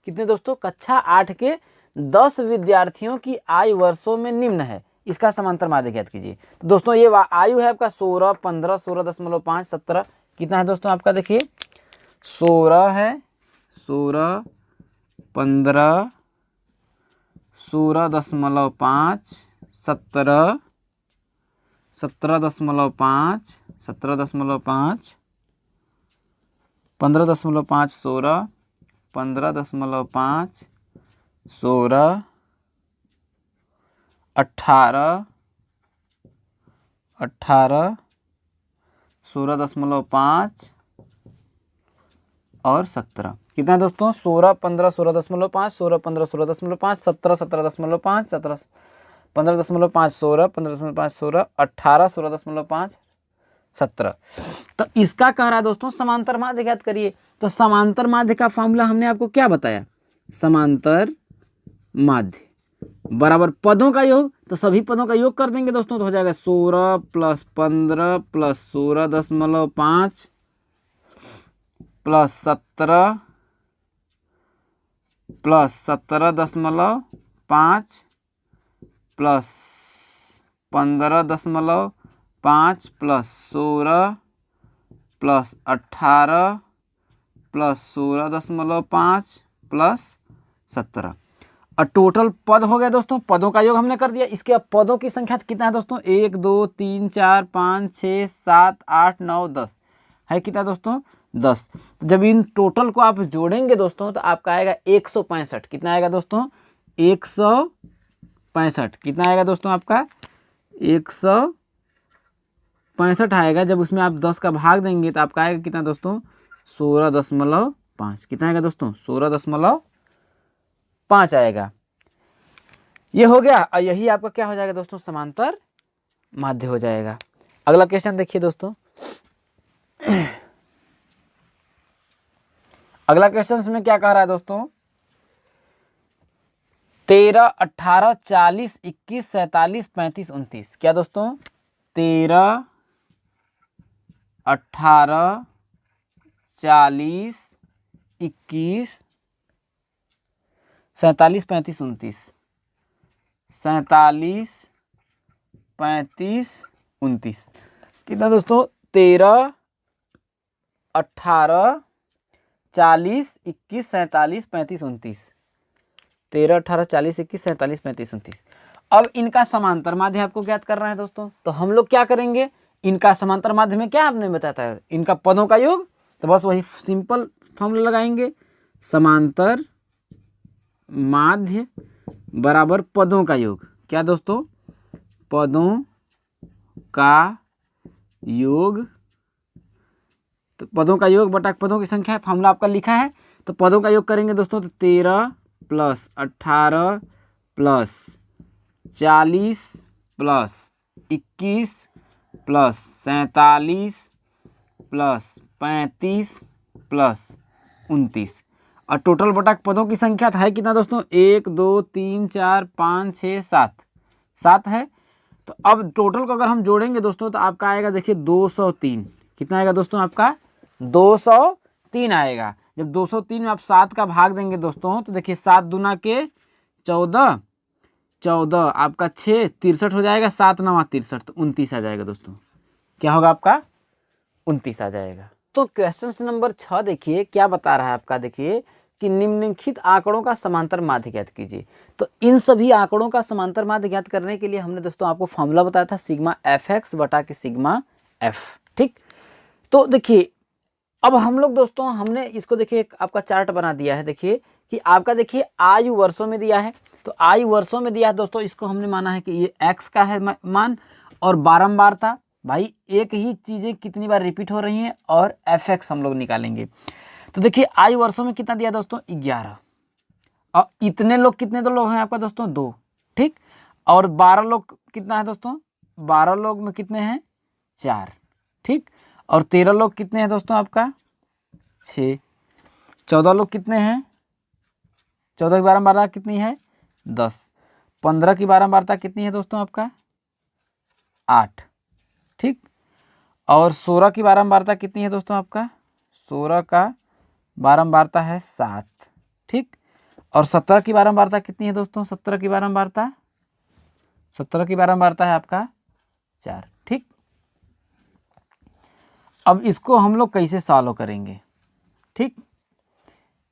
कितने दोस्तों, कक्षा 8 के 10 विद्यार्थियों की आयु वर्षों में निम्न है, इसका समांतर माध्य ज्ञात कीजिए। तो दोस्तों ये आयु है आपका 16 15 16.5 17, कितना है दोस्तों आपका, देखिए 16 है, 16 15 16.5 17 17.5 17.5 15.5 16 15.5 16 18, 18, 16.5 और 17। कितना है दोस्तों? 16, 15, 16.5, 16, 15, 16.5, 17, 17.5, 17, 15.5, 16, 15.5, 16, 18, 16.5, 17। तो इसका कह रहा है दोस्तों समांतर माध्य ज्ञात करिए। तो समांतर माध्य का फॉर्मूला हमने आपको क्या बताया? समांतर माध्य बराबर पदों का योग। तो सभी पदों का योग कर देंगे दोस्तों तो हो जाएगा 16 + 15 + 16.5 + 17 + 17.5 + 15.5 + 16 + 18 + 16.5 + 17 और टोटल पद हो गया दोस्तों। पदों का योग हमने कर दिया। इसके अब पदों की संख्या कितना है दोस्तों? 1, 2, 3, 4, 5, 6, 7, 8, 9, 10 है। कितना दोस्तों? 10। जब इन टोटल को आप जोड़ेंगे दोस्तों तो आपका आएगा 165। कितना आएगा दोस्तों? 165। कितना आएगा दोस्तों आपका? 165 आएगा। जब उसमें आप 10 का भाग देंगे तो आपका आएगा कितना दोस्तों? 16.5। कितना आएगा दोस्तों? 16.5 आएगा। ये हो गया और यही आपका क्या हो जाएगा दोस्तों? समांतर माध्य हो जाएगा। अगला क्वेश्चन देखिए दोस्तों। अगला क्वेश्चन में क्या कह रहा है दोस्तों? 13, 18, 40, 21, 47, 35, 29। क्या दोस्तों? 13, 18, 40, 21, 47, 35, 29। 47, 35, 29। कितना दोस्तों? 13, 18, 40, 21, 47, 35, 29। 13, 18, 40, 21, 47, 35, 29। अब इनका समांतर माध्य आपको ज्ञात करना है दोस्तों। तो हम लोग क्या करेंगे? इनका समांतर माध्य में क्या आपने बताता है? इनका पदों का योग। तो बस वही सिंपल फॉर्मूला लगाएंगे। समांतर माध्य बराबर पदों का योग। क्या दोस्तों? पदों का योग। तो पदों का योग बटा पदों की संख्या है। फॉर्मूला आपका लिखा है। तो पदों का योग करेंगे दोस्तों तो 13 + 18 + 40 + 21 + 47 + 35 + 29 और टोटल बटा पदों की संख्या है कितना दोस्तों? 1, 2, 3, 4, 5, 6, 7। 7 है। तो अब टोटल को अगर हम जोड़ेंगे दोस्तों तो आपका आएगा देखिए 203। कितना आएगा दोस्तों आपका? 203 आएगा। जब 203 में आप 7 का भाग देंगे दोस्तों तो देखिए 7 दूना के 14, 14 आपका 6, 63 हो जाएगा। 7 9 63 तो 29 आ जाएगा दोस्तों। क्या होगा आपका? 29 आ जाएगा। तो क्वेश्चन नंबर 6 देखिए क्या बता रहा है आपका। देखिए कि निम्नलिखित आंकड़ों का समांतर माध्य ज्ञात कीजिए। तो इन सभी आंकड़ों का समांतर माध्य ज्ञात करने के लिए हमने दोस्तों आपको फॉर्मूला बताया था सिग्मा fx बटा के सिग्मा f। ठीक। तो देखिए अब हम लोग दोस्तों हमने इसको देखिए एक आपका चार्ट बना दिया है। देखिए कि आपका देखिए आयु वर्षों में दिया है। तो आयु वर्षों में दिया है दोस्तों। इसको हमने माना है कि ये x का है मान और बारंबारता। भाई एक ही चीज़ें कितनी बार रिपीट हो रही हैं और fx हम लोग निकालेंगे। तो देखिए आयु वर्षों में कितना दिया दोस्तों? 11। और इतने लोग कितने तो लोग हैं आपका दोस्तों? 2। ठीक। और 12 लोग कितना है दोस्तों? 12 लोग में कितने हैं? 4। ठीक। और 13 लोग कितने हैं दोस्तों आपका? 6। 14 लोग कितने हैं? 14 की बारंबारता कितनी है? 10। 15 की बारंबारता कितनी है दोस्तों आपका? 8। ठीक। और 16 की बारंबारता कितनी है दोस्तों आपका? 16 का बारंबारता है 7। ठीक। और 17 की बारंबारता कितनी है दोस्तों? 17 की बारंबारता 17 की बारंबारता है आपका 4। ठीक। अब इसको हम लोग कैसे सॉल्व करेंगे? ठीक।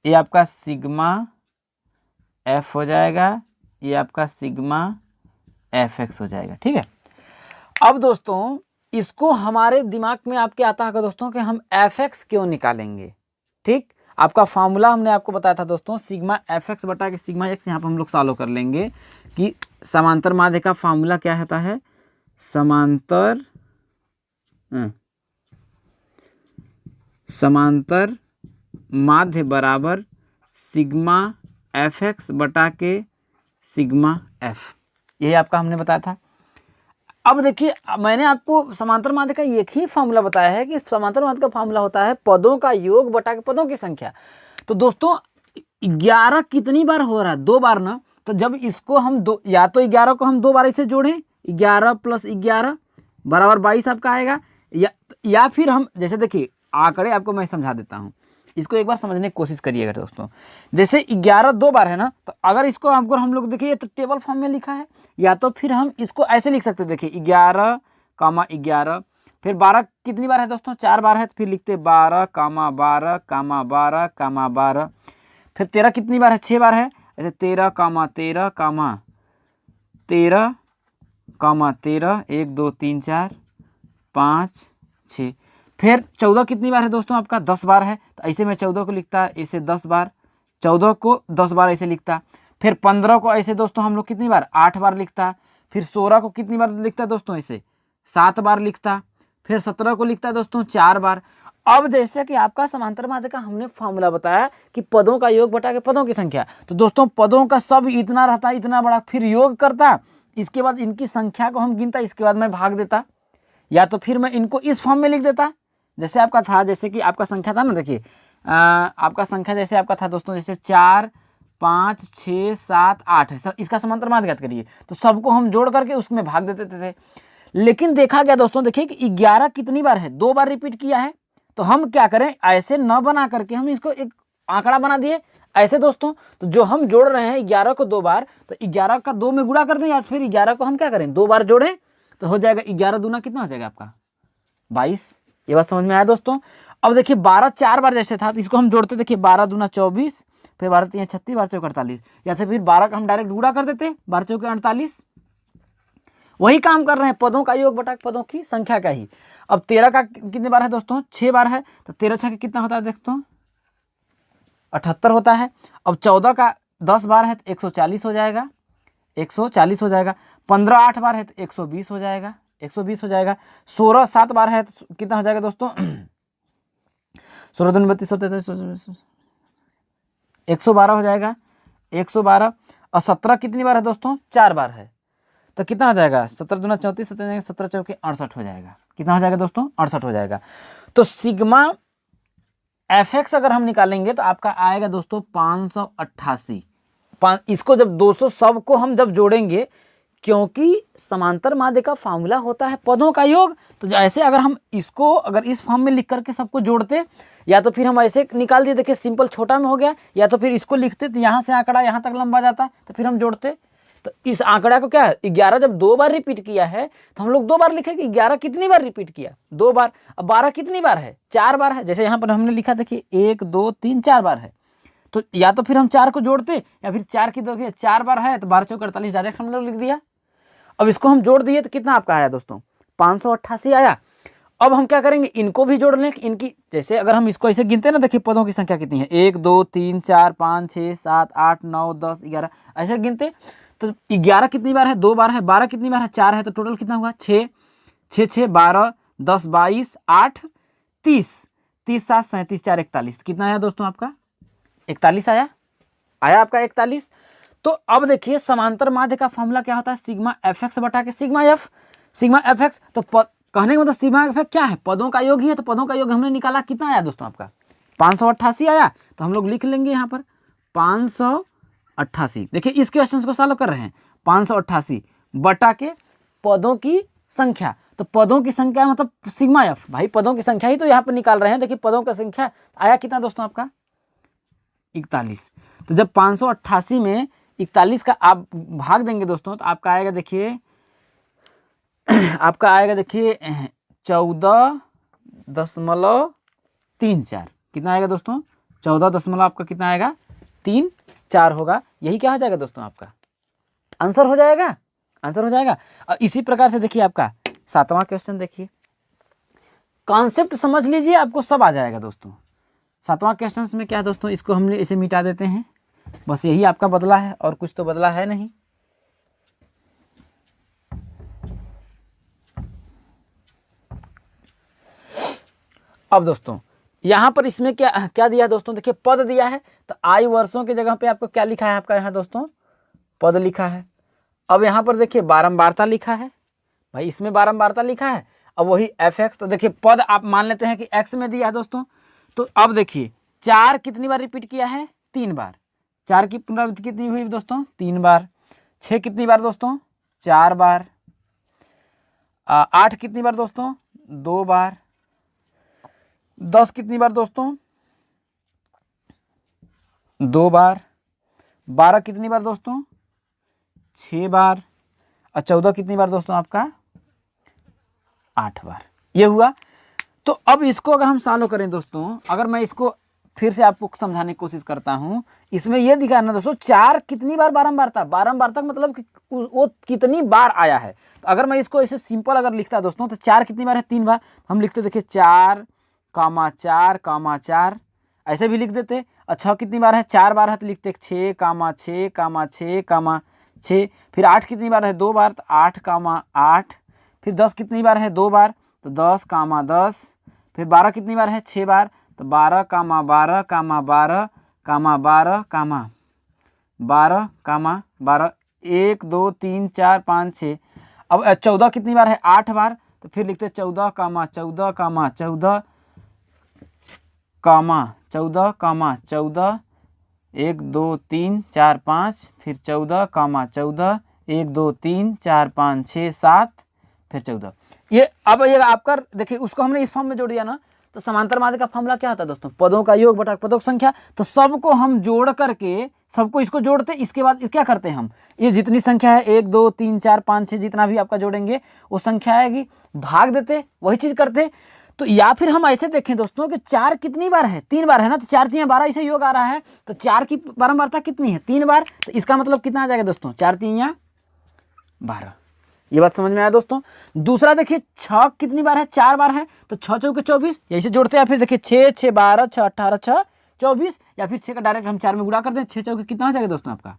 ये आपका सिग्मा f हो जाएगा। ये आपका सिग्मा fx हो जाएगा। ठीक है। अब दोस्तों इसको हमारे दिमाग में आपके आता है दोस्तों कि हम fx क्यों निकालेंगे। ठीक। आपका फार्मूला हमने आपको बताया था दोस्तों, सिग्मा एफ एक्स बटा के सिग्मा एक्स। यहाँ पर हम लोग सॉल्व कर लेंगे कि समांतर माध्य का फार्मूला क्या होता है। समांतर माध्य बराबर सिग्मा एफ एक्स बटा के सिग्मा एफ, यही आपका हमने बताया था। अब देखिए मैंने आपको समांतर माध्य का एक ही फार्मूला बताया है कि समांतर माध्य का फार्मूला होता है पदों का योग बटा के पदों की संख्या। तो दोस्तों 11 कितनी बार हो रहा है, 2 बार ना। तो जब इसको हम दो, या तो 11 को हम 2 बार इसे जोड़ें, 11 + 11 बराबर 22 आपका आएगा, या फिर हम जैसे देखिए आंकड़े आपको मैं समझा देता हूँ, इसको एक बार समझने की कोशिश करिएगा दोस्तों। जैसे 11 2 बार है ना, तो अगर इसको आपको हम लोग देखिए तो टेबल फॉर्म में लिखा है, या तो फिर हम इसको ऐसे लिख सकते हैं। देखिए 11, 11, फिर 12 कितनी बार है दोस्तों, 4 बार है, तो फिर लिखते 12, 12, 12, 12। फिर 13 कितनी बार है, 6 बार है, ऐसे 13, 13, 13, 13, 1 2 3 4 5 6। फिर 14 कितनी बार है दोस्तों आपका, 10 बार है, तो ऐसे में 14 को लिखता है ऐसे 10 बार, 14 को 10 बार ऐसे लिखता। फिर 15 को ऐसे दोस्तों हम लोग कितनी बार, 8 बार लिखता। फिर 16 को कितनी बार लिखता है दोस्तों, ऐसे 7 बार लिखता। फिर 17 को लिखता है दोस्तों 4 बार। अब जैसे कि आपका समांतर माध्य का हमने फार्मूला बताया कि पदों का योग बटा के पदों की संख्या, तो दोस्तों पदों का सब इतना रहता, इतना बड़ा, फिर योग करता, इसके बाद इनकी संख्या को हम गिनता, इसके बाद मैं भाग देता, या तो फिर मैं इनको इस फॉर्म में लिख देता जैसे आपका था। जैसे कि आपका संख्या था ना, देखिए आपका संख्या जैसे आपका था दोस्तों, जैसे 4 5 6 7 8 है, इसका समांतर माध्य ज्ञात करिए, तो सबको हम जोड़ करके उसमें भाग देते थे। लेकिन देखा गया दोस्तों, देखिए कि 11 कितनी बार है, 2 बार रिपीट किया है, तो हम क्या करें, ऐसे न बना करके हम इसको एक आंकड़ा बना दिए ऐसे दोस्तों। तो जो हम जोड़ रहे हैं 11 को 2 बार, तो 11 का 2 में गुणा कर दें, या फिर 11 को हम क्या करें 2 बार जोड़ें, तो हो जाएगा 11 दूना कितना हो जाएगा आपका 22। ये बात समझ में आया दोस्तों। अब देखिए 12 4 बार जैसे था, तो इसको हम जोड़ते, देखिए 12 दूना 24, फिर 12 3 36, 12 चौक 48, या फिर 12 का हम डायरेक्ट गुणा कर देते, 12 चौक 48। वही काम कर रहे हैं, पदों का योग बटा पदों की संख्या का ही। अब 13 का कितनी बार है दोस्तों, 6 बार है, तो 13 6 कितना होता है दोस्तों 78 होता है। अब 14 का 10 बार है तो 140 हो जाएगा, 140 हो जाएगा। 15 8 बार है तो 120 हो जाएगा, 120 हो जाएगा। 16 7 बार है तो कितना हो जाएगा दोस्तों 16 दूनी 32 होते 112 हो जाएगा, 112। और 17 कितनी बार है दोस्तों, 4 बार है, तो कितना हो जाएगा 17 दूना 34, 17 चौके 68 हो जाएगा। कितना हो जाएगा दोस्तों 68 हो जाएगा। तो सिग्मा एफ एक्स अगर हम निकालेंगे तो आपका आएगा दोस्तों 588। इसको जब दोस्तों सबको हम जब जोड़ेंगे, क्योंकि समांतर माध्य का फार्मूला होता है पदों का योग, तो ऐसे अगर हम इसको अगर इस फॉर्म में लिख करके सबको जोड़ते, या तो फिर हम ऐसे निकाल दिए, देखिए सिंपल छोटा में हो गया, या तो फिर इसको लिखते तो यहाँ से आंकड़ा यहाँ तक लंबा जाता, तो फिर हम जोड़ते। तो इस आंकड़ा को क्या है 11 जब 2 बार रिपीट किया है, तो हम लोग 2 बार लिखेंगे। 11 कितनी बार रिपीट किया, 2 बार। अब 12 कितनी बार है, 4 बार है, जैसे यहाँ पर हमने लिखा देखिए 1 2 3 4 बार है, तो या तो फिर हम 4 को जोड़ते, या फिर 4 की देखिए 4 बार है तो 12 चौक 48 डायरेक्ट हम लोग लिख दिया। अब इसको हम जोड़ दिए तो कितना आपका आया दोस्तों 588 आया। अब हम क्या करेंगे, इनको भी जोड़ लें, इनकी जैसे अगर हम इसको ऐसे गिनते हैं ना, देखिए पदों की संख्या कितनी है, 1 2 3 4 5 6 7 8 9 10 11, ऐसे गिनते। तो 11 कितनी बार है, 2 बार है। 12 कितनी बार है, 4 है, तो टोटल कितना हुआ 6 6 6 12 10 22 8 30 30 7 37 4 41, कितना आया दोस्तों आपका 41 आया आपका 41। तो अब देखिए समांतर माध्य का फॉर्मूला क्या होता है, सिग्मा एफ एक्स बटा के sigma F. Sigma F x तो कहने का मतलब सिग्मा एफ क्या है, पदों का योग ही है, तो पदों का योग हमने निकाला, कितना आया दोस्तों आपका 588 आया। तो हम लोग लिख लेंगे यहाँ पर 588। देखिए इस क्वेश्चन को सॉल्व कर रहे हैं, 588 बटा के पदों की संख्या। तो पदों की संख्या मतलब सिग्मा एफ, भाई पदों की संख्या ही तो यहाँ पर निकाल रहे हैं। देखिए पदों का संख्या आया कितना दोस्तों आपका 41। तो जब 588 में 41 का आप भाग देंगे दोस्तों, तो आपका आएगा देखिए 14.34। कितना आएगा दोस्तों 14 दशमलव आपका कितना आएगा 34 होगा। यही क्या हो जाएगा दोस्तों आपका आंसर हो जाएगा, आंसर हो जाएगा। और इसी प्रकार से देखिए आपका 7वां क्वेश्चन देखिए, कॉन्सेप्ट समझ लीजिए, आपको सब आ जाएगा दोस्तों। 7वां क्वेश्चन में क्या है दोस्तों, इसको हमने इसे मिटा देते हैं, बस यही आपका बदला है और कुछ तो बदला है नहीं। अब दोस्तों यहाँ पर इसमें क्या क्या दिया है दोस्तों, देखिए पद दिया है, तो आयु वर्षों की जगह पे आपको क्या लिखा है, आपका यहाँ दोस्तों पद लिखा है। अब यहाँ पर देखिए बारंबारता लिखा है, भाई इसमें बारंबारता लिखा है। अब वही एफ एक्स, तो देखिए पद आप मान लेते हैं कि एक्स में दिया है दोस्तों। तो अब देखिए 4 कितनी बार रिपीट किया है, 3 बार। 4 की पुनरावृत्ति कितनी हुई दोस्तों, 3 बार। 6 कितनी बार दोस्तों, 4 बार। 8 कितनी बार दोस्तों, 2 बार। 10 कितनी बार दोस्तों, 2 बार। 12 कितनी बार दोस्तों, 6 बार। और 14 कितनी बार दोस्तों, आपका 8 बार। ये हुआ। तो अब इसको अगर हम सॉल्व करें दोस्तों, अगर मैं इसको फिर से आपको समझाने की कोशिश करता हूं, इसमें यह दिखाना दोस्तों 4 कितनी बार बारंबारता, बारंबारता मतलब कि वो कितनी बार आया है। तो अगर मैं इसको ऐसे सिंपल अगर लिखता दोस्तों, तो 4 कितनी बार है, 3 बार। हम लिखते देखिए 4, 4, 4 ऐसे भी लिख देते। अच्छा कितनी बार है, 4 बार है, तो लिखते 6, 6, 6, 6। फिर 8 कितनी बार है, 2 बार, तो 8, 8। फिर 10 कितनी बार है, 2 बार, तो 10, 10। फिर 12 कितनी बार है, 6 बार, तो 12, 12, 12, 12, 12, 12, 1, 2, 3, 4, 5, 6। अब 14 कितनी बार है, 8 बार, तो फिर लिखते 14, 14, 14, 14, 14, 1, 2, 3, 4, 5, फिर 14, 14, 1, 2, 3, 4, 5, 6, 7, फिर 14। ये अब ये आपका देखिए, उसको हमने इस फॉर्म में जोड़ दिया ना, तो समांतर माध्य का फॉर्मूला क्या होता है दोस्तों, पदों का योग बटा पदों की संख्या। तो सबको हम जोड़ करके, सबको इसको जोड़ते, इसके बाद क्या करते हैं हम, ये जितनी संख्या है 1, 2, 3, 4, 5, 6 जितना भी आपका जोड़ेंगे वो संख्या आएगी, भाग देते, वही चीज करते। तो या फिर हम ऐसे देखें दोस्तों कि 4 कितनी बार है, 3 बार है ना, तो 4 3 12 इसे योग आ रहा है, तो 4 की बारंबारता कितनी है, 3 बार। तो इसका मतलब कितना आ जाएगा दोस्तों, 4 3 12। ये बात समझ में आया दोस्तों। दूसरा देखिए 6 कितनी बार है, 4 बार है, तो 6 चौके 24 यही जोड़ते हैं। फिर देखिए 6 6 12 6 18 6 24, या फिर 6 का डायरेक्ट हम 4 में गुणा कर दें, 6 चौके कितना हो जाएगा दोस्तों आपका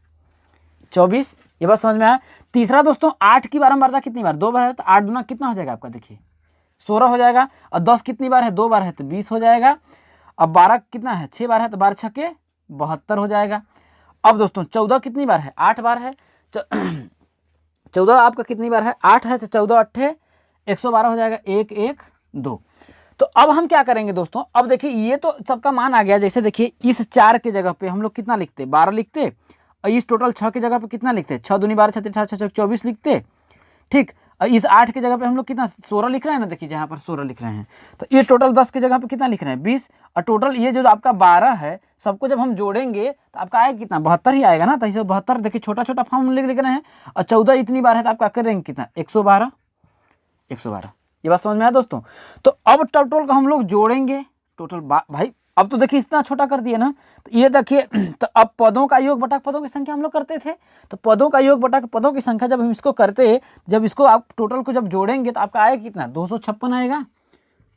24। ये बात समझ में आया। तीसरा दोस्तों 8 की बारंबारता कितनी बार, 2 बार है, तो 8 दूना कितना हो जाएगा आपका, देखिए 16 हो जाएगा। और 10 कितनी बार है, 2 बार है, तो 20 हो जाएगा। अब 12 कितना है, 6 बार है, तो 12 छक्के 72 हो जाएगा। अब दोस्तों 14 कितनी बार है, 8 बार है, 14 आपका कितनी बार है, 8 है, तो 14 8 112 हो जाएगा, 1 1 2। तो अब हम क्या करेंगे दोस्तों, अब देखिए ये तो सबका मान आ गया। जैसे देखिए इस 4 की जगह पे हम लोग कितना लिखते, 12 लिखते, और इस टोटल 6 की जगह पे कितना लिखते, 6 दूनी 12 6 6 6 24 लिखते, ठीक। और इस 8 की जगह पे हम लोग कितना 16 लिख रहे हैं ना, देखिए जहाँ पर 16 लिख रहे हैं। तो ये टोटल 10 की जगह पे कितना लिख रहे हैं, 20। और टोटल ये जो आपका 12 है, सबको जब हम जोड़ेंगे तो आपका आएगा कितना, 72 ही आएगा ना। तो इसे 72 देखिए छोटा छोटा फॉर्म लिख रहे हैं। और 14 इतनी बार है, तो आपका करेंगे कितना, 112 112। ये बात समझ में आया दोस्तों। तो अब टोटल को हम लोग जोड़ेंगे, टोटल भाई अब तो देखिए इतना छोटा कर दिया ना। तो ये देखिए, तो अब पदों का योग बटा पदों की संख्या हम लोग करते थे। तो पदों का योग बटा पदों की संख्या जब हम इसको करते, जब इसको आप टोटल को जब जोड़ेंगे तो आपका आएगा कितना, 256 आएगा।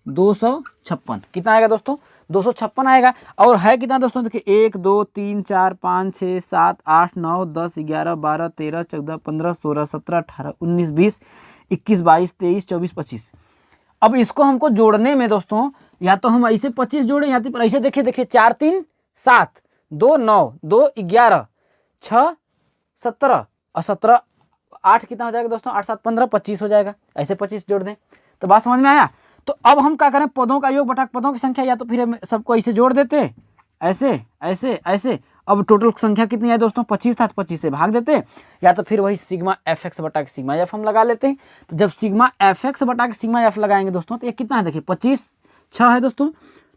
256 कितना आएगा दोस्तों, 256 आएगा। और है कितना दोस्तों, देखिए 1 2 3 4 5 6 7 8 9 10 11 12 13 14 15 16 17 18 19 20 21 22 23 24 25। अब इसको हमको जोड़ने में दोस्तों, या तो हम ऐसे 25 जोड़े, या तो ऐसे देखिए 4 3 7 2 9 2 11 6 17 और 17 8 कितना हो जाएगा दोस्तों, 8 7 15 25 हो जाएगा। ऐसे 25 जोड़ दें, तो बात समझ में आया। तो अब हम क्या करें, पदों का योग बटा पदों की संख्या, या तो फिर हम सबको ऐसे जोड़ देते, ऐसे ऐसे ऐसे। अब टोटल संख्या कितनी है दोस्तों, 25 था, तो 25 से भाग देते, या तो फिर वही सिग्मा एफ एक्स बटा के सिग्मा एफ हम लगा लेते हैं। तो जब सिग्मा एफ एक्स बटा के सिग्मा एफ लगाएंगे दोस्तों, तो ये कितना है, देखिए 25 6 है दोस्तों,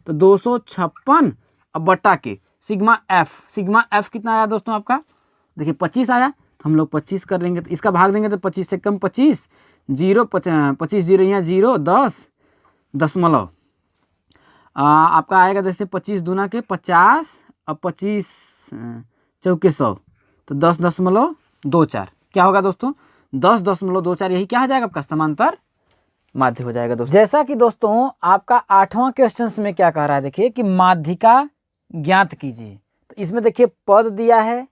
तो 256 अब बटा के सिग्मा एफ कितना आया दोस्तों आपका, देखिए 25 आया। तो हम लोग 25 कर लेंगे, तो इसका भाग देंगे तो 25 से कम 25 0 25 0 यहाँ 0 10 दशमलव आपका आएगा, जैसे 25 दूना के 50 और 25 चौके 100, तो 10.24 क्या होगा दोस्तों, 10.24। यही क्या हो जाएगा आपका समांतर माध्य हो जाएगा दोस्तों। जैसा कि दोस्तों आपका 8वां क्वेश्चन में क्या कह रहा है, देखिए कि माध्यिका ज्ञात कीजिए। तो इसमें देखिए पद दिया है,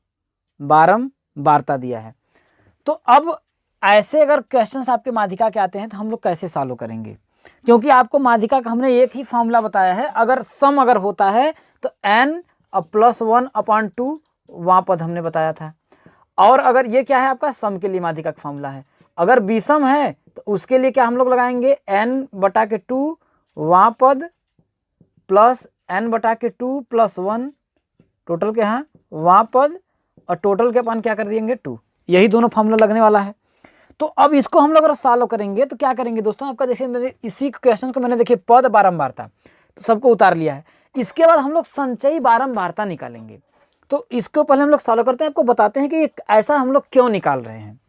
बारंबारता दिया है। तो अब ऐसे अगर क्वेश्चंस आपके माध्यिका के आते हैं तो हम लोग कैसे सॉल्व करेंगे, क्योंकि आपको माध्यिका का हमने एक ही फॉर्मूला बताया है। अगर सम अगर होता है तो n + 1/2 वहाँ पद हमने बताया था। और अगर ये क्या है आपका सम के लिए माध्यिका का फॉर्मूला है। अगर विषम है तो उसके लिए क्या हम लोग लगाएंगे, n/2 वहाँ पद प्लस n/2 + 1 टोटल के यहाँ वहाँ पद और टोटल के अपन क्या कर देंगे 2। यही दोनों फॉर्मूला लगने वाला है। तो अब इसको हम लोग अगर सॉल्व करेंगे तो क्या करेंगे दोस्तों, आपका देखिए मैंने इसी क्वेश्चन को मैंने देखिए पद बारंबारता तो सबको उतार लिया है। इसके बाद हम लोग संचयी बारंबारता निकालेंगे। तो इसको पहले हम लोग सॉल्व करते हैं, आपको बताते हैं कि ऐसा हम लोग क्यों निकाल रहे हैं।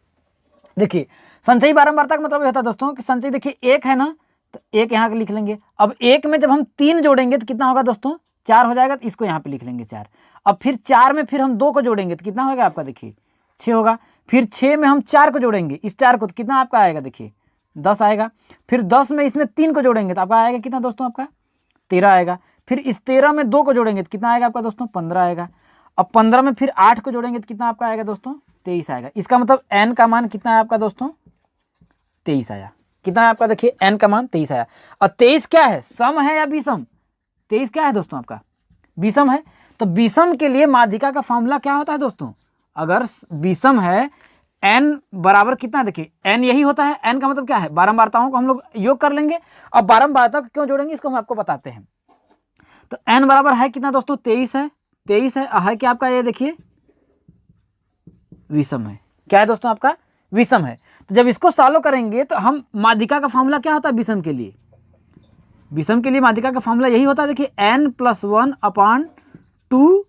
देखिए संचयी बारंबारता का मतलब ये होता है दोस्तों कि संचयी देखिए एक है ना, तो एक यहाँ के लिख लेंगे। अब एक में जब हम 3 जोड़ेंगे तो कितना होगा दोस्तों, 4 हो जाएगा। तो इसको यहाँ पे लिख लेंगे 4। अब फिर 4 में फिर हम 2 को जोड़ेंगे तो कितना होगा आपका, देखिए 6 होगा। फिर 6 में हम 4 को जोड़ेंगे, इस 4 को, तो कितना आपका आएगा, देखिए 10 आएगा। फिर 10 में इसमें 3 को जोड़ेंगे तो आपका आएगा कितना दोस्तों, आपका 13 आएगा। फिर इस 13 में 2 को जोड़ेंगे तो कितना आएगा आपका दोस्तों, 15 आएगा। अब 15 में फिर 8 को जोड़ेंगे तो कितना आपका आएगा दोस्तों, 23 आएगा। इसका मतलब n का मान कितना है आपका दोस्तों, 23 आया। कितना है आपका, देखिए n का मान 23 आया। और 23 क्या है, सम है या विषम, 23 क्या है दोस्तों आपका, विषम है। तो विषम के लिए माध्यिका का फॉर्मूला क्या होता है दोस्तों, अगर विषम है n बराबर कितना, देखिए n यही होता है। n का मतलब क्या है, बारंबारताओं को हम लोग योग कर लेंगे। अब बारंबारता को क्यों जोड़ेंगे इसको हम आपको बताते हैं। तो n बराबर है कितना दोस्तों, 23 है। 23 है क्या आपका, ये देखिए विषम है। क्या है दोस्तों आपका, विषम है। तो जब इसको सॉल्व करेंगे तो हम माध्यिका का फॉर्मूला क्या होता है विषम के लिए, विषम के लिए माध्यिका का फॉर्मूला यही होता है, देखिए n + 1/2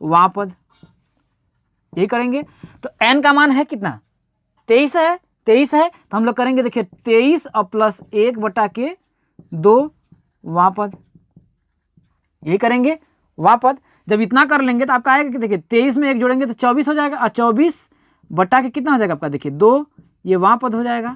वहाँ पद, यही करेंगे। तो n का मान है कितना, 23 है। 23 है तो हम लोग करेंगे देखिए 23 और प्लस 1/2 वहाँ पद, यही करेंगे वहाँ पद। जब इतना कर लेंगे तो आपका आएगा कि देखिए 23 में 1 जोड़ेंगे तो 24 हो जाएगा। और 24 कितना हो जाएगा आपका, देखिए 2, ये वहाँ पद हो जाएगा,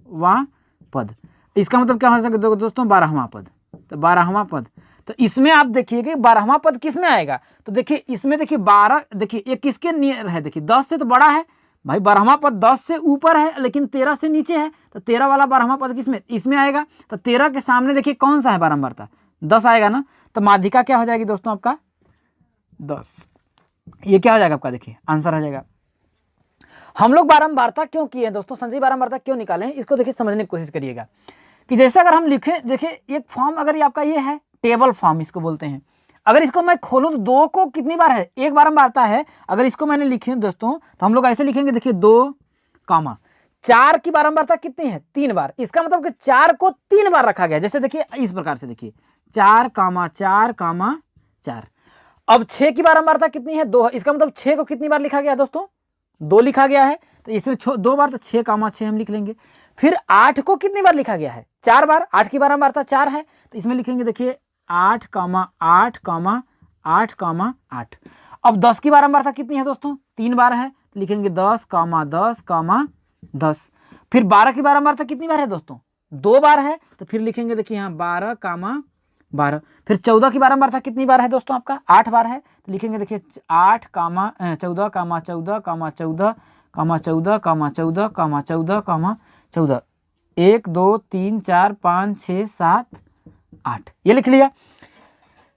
वहाँ पद। इसका मतलब क्या हो सकता है दोस्तों, 12वां पद। तो 12वां पद, तो इसमें आप देखिए कि 12वां पद किस में आएगा। तो देखिए इसमें देखिए 12, देखिए ये किसके नियर है, देखिए 10 से तो बड़ा है भाई। 12वां पद 10 से ऊपर है लेकिन 13 से नीचे है। तो 13 वाला 12वां पद किसमें, इसमें आएगा। तो 13 के सामने देखिए कौन सा है बारंबारता, 10 आएगा ना। तो माध्यिका क्या हो जाएगी दोस्तों आपका 10। ये क्या हो जाएगा आपका, देखिए आंसर हो जाएगा। हम लोग बारंबारता क्यों किए दोस्तों, संचयी बारंबारता क्यों निकाले हैं, इसको देखिए समझने की कोशिश करिएगा। कि जैसे अगर हम लिखें, देखिए एक फॉर्म अगर ये आपका ये है टेबल फॉर्म इसको बोलते हैं। अगर इसको मैं खोलूं तो 2 को कितनी बार है, एक बारंबारता है। अगर इसको मैंने लिखे दोस्तों तो हम लोग ऐसे लिखेंगे, देखिए 2, 4 की बारंबारता कितनी है, 3 बार। इसका मतलब कि 4 को 3 बार रखा गया। जैसे देखिए इस प्रकार से, देखिए 4, 4, 4। अब 6 की बारंबारता कितनी है, 2। इसका मतलब 6 को कितनी बार लिखा गया दोस्तों, 2 लिखा गया है। तो इसमें 2 बार, तो 6, 6 हम लिख लेंगे। फिर 8 को कितनी बार लिखा गया है, 4 बार। 8 की बारंबारता 4 है तो इसमें लिखेंगे देखिए 8, 8, 8, 8। अब 10 की बारंबारता कितनी है दोस्तों, 3 बार है। तो लिखेंगे 10, 10, 10। फिर 12 की बारंबारता कितनी बार है दोस्तों, 2 बार है। तो फिर लिखेंगे देखिए यहाँ 12, 12। फिर 14 की बारंबारता कितनी बार है दोस्तों, आपका 8 बार है। तो लिखेंगे देखिए 8, 14, 14, 14, 14, 1, 2, 3, 4, 5, 6, 7, 8 ये लिख लिया।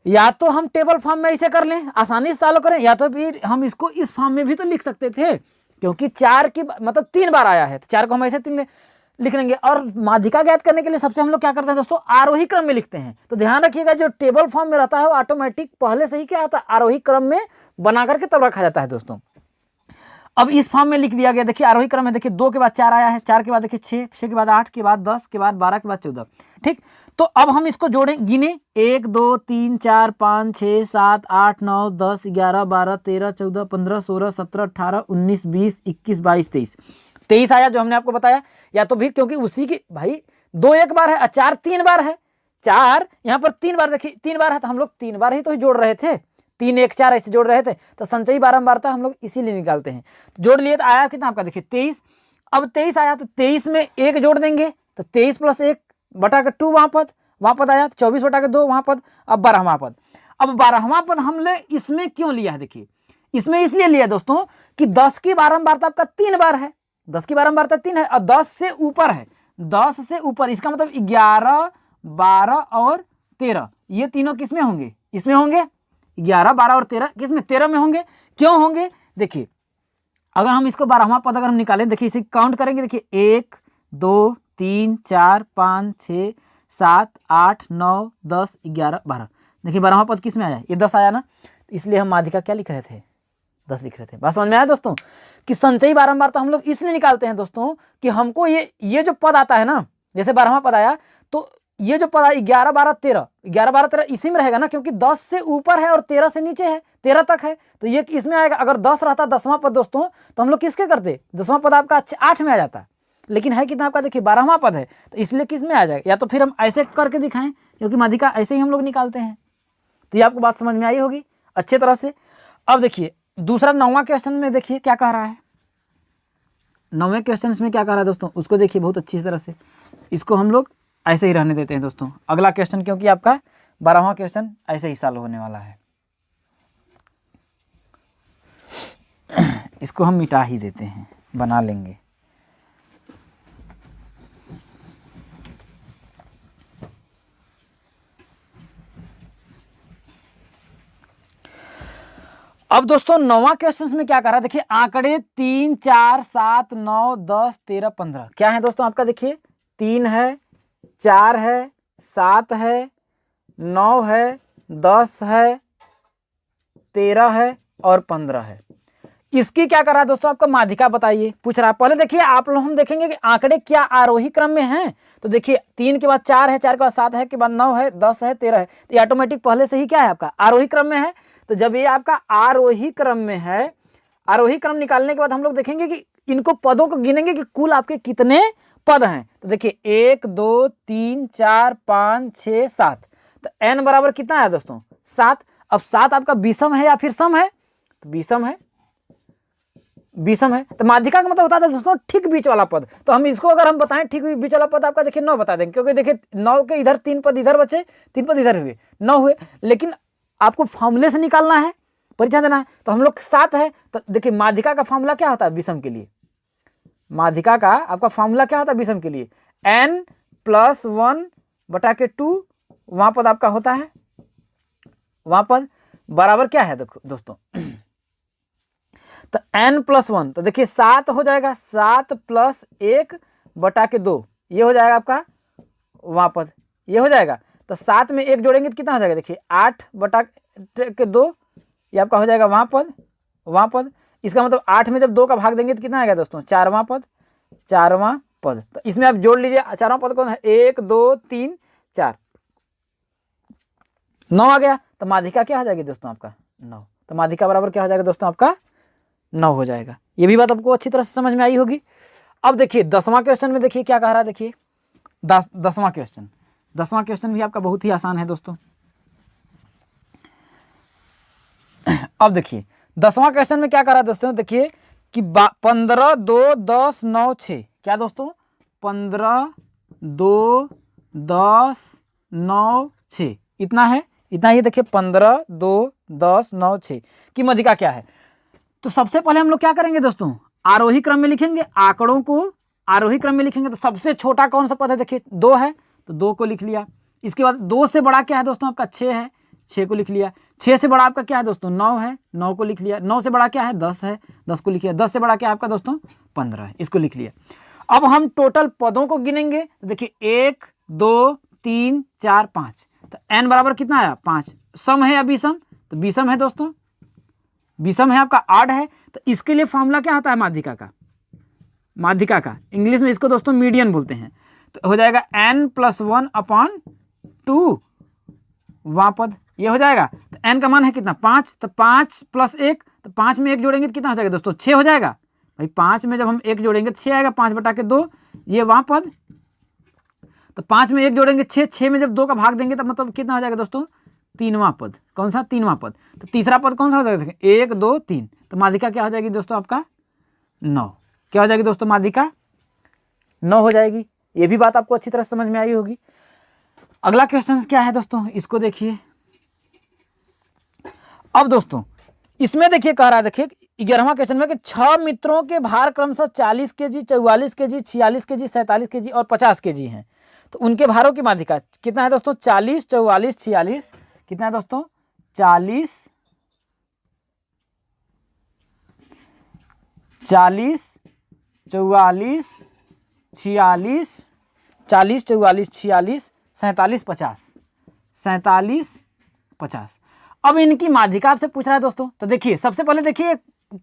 या तो हम टेबल फॉर्म में इसे कर लें, आसानी से सॉल्व करें, या तो फिर हम इसको इस फॉर्म में भी तो लिख सकते थे, क्योंकि 4 की मतलब 3 बार आया है। तो 4 को हम ऐसे 3 लिख लेंगे। और माध्यिका ज्ञात करने के लिए सबसे हम लोग क्या करते हैं दोस्तों, आरोही क्रम में लिखते हैं। तो ध्यान रखिएगा, जो टेबल फॉर्म में रहता है वो ऑटोमेटिक पहले से ही क्या होता है, आरोही क्रम में बना करके तब रखा जाता है दोस्तों। अब इस फॉर्म में लिख दिया गया, देखिए आरोही क्रम में, देखिए 2 के बाद 4 आया है, 4 के बाद देखिए 6, 6 के बाद 8, के बाद 10, के बाद 12, के बाद 14। ठीक, तो अब हम इसको जोड़ें, गिने 1, 2, 3, 4, 5, 6, 7, 8, 9, 10, 11, 12, 13, 14, 15, 16, 17, 18, 19, 20, 21, 22, 23। 23 आया जो हमने आपको बताया। या तो भी क्योंकि उसी की भाई 2 एक बार है और 4 3 बार है। 4 यहाँ पर 3 बार, देखिए 3 बार है तो हम लोग 3 बार ही तो जोड़ रहे थे, 3, 1, 4 ऐसे जोड़ रहे थे। तो संचयी बारंबारता हम लोग इसीलिए निकालते हैं। जोड़ लिए तो आया कितना आपका, देखिए 23। अब 23 आया तो 23 में 1 जोड़ देंगे, तो 23 प्लस 1 बटा के 2 वहाँ पद आया, 24 बटा के 2 वहाँ पद। अब 12वां पद, अब 12वां पद हमने इसमें क्यों लिया है, देखिए इसमें इसलिए लिया दोस्तों कि 10 की बारंबारता आपका 3 बार है, 10 की बारंबारता 3 है और 10 से ऊपर है, 10 से ऊपर, इसका मतलब 11, 12 और 13, ये तीनों किसमें होंगे, इसमें होंगे। 11, 12 और 13 किसमें, 13 में होंगे। क्यों होंगे, देखिए अगर हम इसको 12वां पद अगर हम निकालें, देखिए इसे काउंट करेंगे, देखिए 1, 2, 3, 4, 5, 6, 7, 8, 9, 10, 11, 12, देखिए 12वां पद किस में आया, ये 10 आया ना, इसलिए हम माध्यिका क्या लिख रहे थे, 10 लिख रहे थे। बात समझ में आया दोस्तों कि संचयी बारंबारता हम लोग इसलिए निकालते हैं दोस्तों कि हमको ये जो पद आता है ना, जैसे 12वां पद आया तो ये जो पद आया 11, 12, 13, 11, 12, 13 इसी में रहेगा ना, क्योंकि 10 से ऊपर है और 13 से नीचे है, 13 तक है, तो ये इसमें आएगा। अगर 10 रहता 10वां पद दोस्तों तो हम लोग किसके करते, 10वां पद आपका 8 में आ जाता, लेकिन है कितना आपका, देखिए 12वां पद है, तो इसलिए किस में आ जाएगा, या तो फिर हम ऐसे करके दिखाएं, क्योंकि माध्यिका ऐसे ही हम लोग निकालते हैं। तो ये आपको बात समझ में आई होगी अच्छे तरह से। अब देखिए दूसरा 9वां क्वेश्चन में देखिए क्या कह रहा है, 9वें क्वेश्चन में क्या कह रहा है दोस्तों, उसको देखिए बहुत अच्छी तरह से। इसको हम लोग ऐसे ही रहने देते हैं दोस्तों, अगला क्वेश्चन, क्योंकि आपका 12वां क्वेश्चन ऐसे ही सॉल्व होने वाला है, इसको हम मिटा ही देते हैं, बना लेंगे। अब दोस्तों 9वां क्वेश्चन में क्या कर रहा है, देखिए आंकड़े 3, 4, 7, 9, 10, 13, 15 क्या है दोस्तों आपका, देखिए 3 है, 4 है, 7 है, 9 है, 10 है, 13 है और 15 है। इसकी क्या कर रहा है दोस्तों, आपका माध्यिका बताइए, पूछ रहा है। पहले देखिए आप लोग हम देखेंगे कि आंकड़े क्या आरोही क्रम में हैं, तो देखिए 3 के बाद 4 है, 4 के बाद 7 है, के बाद 9 है, 10 है, 13 है, तो ये ऑटोमेटिक पहले से ही क्या है आपका आरोही क्रम में है। तो जब ये आपका आरोही क्रम में है, आरोही क्रम निकालने के बाद हम लोग देखेंगे कि इनको पदों को गिनेंगे कि कुल आपके कितने पद हैं। तो देखिए 1, 2, 3, 4, 5, 6, 7, तो n बराबर कितना है दोस्तों, 7। अब 7 आपका विषम है या फिर सम है, तो विषम है, विषम है, तो माध्यिका का मतलब होता है दोस्तों ठीक बीच वाला पद। तो हम इसको अगर हम बताएं ठीक बीच वाला पद आपका देखिए 9 बता देंगे, क्योंकि देखिए 9 के इधर 3 पद इधर बचे, 3 पद इधर हुए, 9 हुए, लेकिन आपको फॉर्मूले से निकालना है, परीक्षा देना है, तो हम लोग 7 है। तो देखिए माध्यिका का फॉर्मूला क्या होता है विषम के लिए, माध्यिका का आपका फॉर्मूला क्या होता है विषम के लिए, n+1 बटा के 2 वहां पद आपका होता है, वहां पद बराबर क्या है देखो दोस्तों, तो n+1, तो देखिए 7 हो जाएगा, 7 + 1 बटा के 2 ये हो जाएगा आपका वहां पद, ये हो जाएगा। तो 7 में 1 जोड़ेंगे तो कितना हो जाएगा, देखिए 8 बटा के 2 ये आपका हो जाएगा वहां पद, वहां पद। इसका मतलब 8 में जब 2 का भाग देंगे तो कितना आएगा दोस्तों, 4वां पद, 4वां पद। तो इसमें आप जोड़ लीजिए 4वां पद कौन है, 1, 2, 3, 4, 9 आ गया। तो माध्यिका क्या हो जाएगी दोस्तों आपका 9, तो माध्यिका बराबर क्या हो जाएगा दोस्तों आपका 9 हो जाएगा। ये भी बात आपको अच्छी तरह से समझ में आई होगी। अब देखिए 10वां क्वेश्चन में देखिए क्या कह रहा है, देखिए 10वां क्वेश्चन, 10वां क्वेश्चन भी आपका बहुत ही आसान है दोस्तों। अब देखिए 10वां क्वेश्चन में क्या कर रहा है दोस्तों, देखिए कि 15, 2, 10, 9, 6 क्या दोस्तों, 15, 2, 10, 9, 6 इतना है, इतना ही देखिए 15, 2, 10, 9, 6 की माध्यिका क्या है। तो सबसे पहले हम लोग क्या करेंगे दोस्तों, आरोही क्रम में लिखेंगे, आंकड़ों को आरोही क्रम में लिखेंगे। तो सबसे छोटा कौन सा पद है, देखिए 2 है, तो 2 को लिख लिया। इसके बाद 2 से बड़ा क्या है दोस्तों आपका 6 है, 6 को लिख लिया। 6 से बड़ा आपका क्या है दोस्तों 9 है, 9 को लिख लिया। 9 से बड़ा क्या है 10 है, 10 को लिख लिया। 10 से बड़ा क्या है आपका दोस्तों 15 है, इसको लिख लिया। अब हम टोटल पदों को गिनेंगे, तो देखिए 1, 2, 3, 4, 5, तो n बराबर कितना आया 5। सम है या विषम, तो विषम है दोस्तों, विषम है आपका 8 है। तो इसके लिए फॉर्मूला क्या होता है माध्यिका का, माध्यिका का इंग्लिश में इसको दोस्तों मीडियन बोलते हैं। तो हो जाएगा n+1/2 वहां पद, ये हो जाएगा। तो n का मान है कितना 5, तो 5 + 1, तो 5 में 1 जोड़ेंगे तो कितना हो जाएगा दोस्तों 6 हो जाएगा भाई। 5 में जब हम 1 जोड़ेंगे तो 6 आएगा, 5 बटा के 2 ये वहां पद। तो 5 में 1 जोड़ेंगे 6, 6 में जब 2 का भाग देंगे तब मतलब कितना हो जाएगा दोस्तों 3वां पद। कौन सा 3वां पद, तो तीसरा पद कौन सा हो जाएगा 1, 2, 3। तो माध्यिका क्या हो जाएगी दोस्तों आपका 9, क्या हो जाएगी दोस्तों माध्यिका 9 हो जाएगी। ये भी बात आपको अच्छी तरह समझ में आई होगी। अगला क्वेश्चन क्या है दोस्तों, इसको देखिए। अब दोस्तों इसमें देखिए कह रहा है, देखिए 11वां क्वेश्चन में कि 6 मित्रों के भार क्रमशः 40 केजी, 44 केजी, 46 केजी, 47 केजी और 50 केजी हैं। तो उनके भारों की माध्यिका कितना है दोस्तों, 40, 44, 46, कितना है दोस्तों, 40, 44, 46, 40, 44, 46, 47, 50, 47, 50। अब इनकी माध्यिका आपसे पूछ रहा है दोस्तों। तो देखिए सबसे पहले देखिए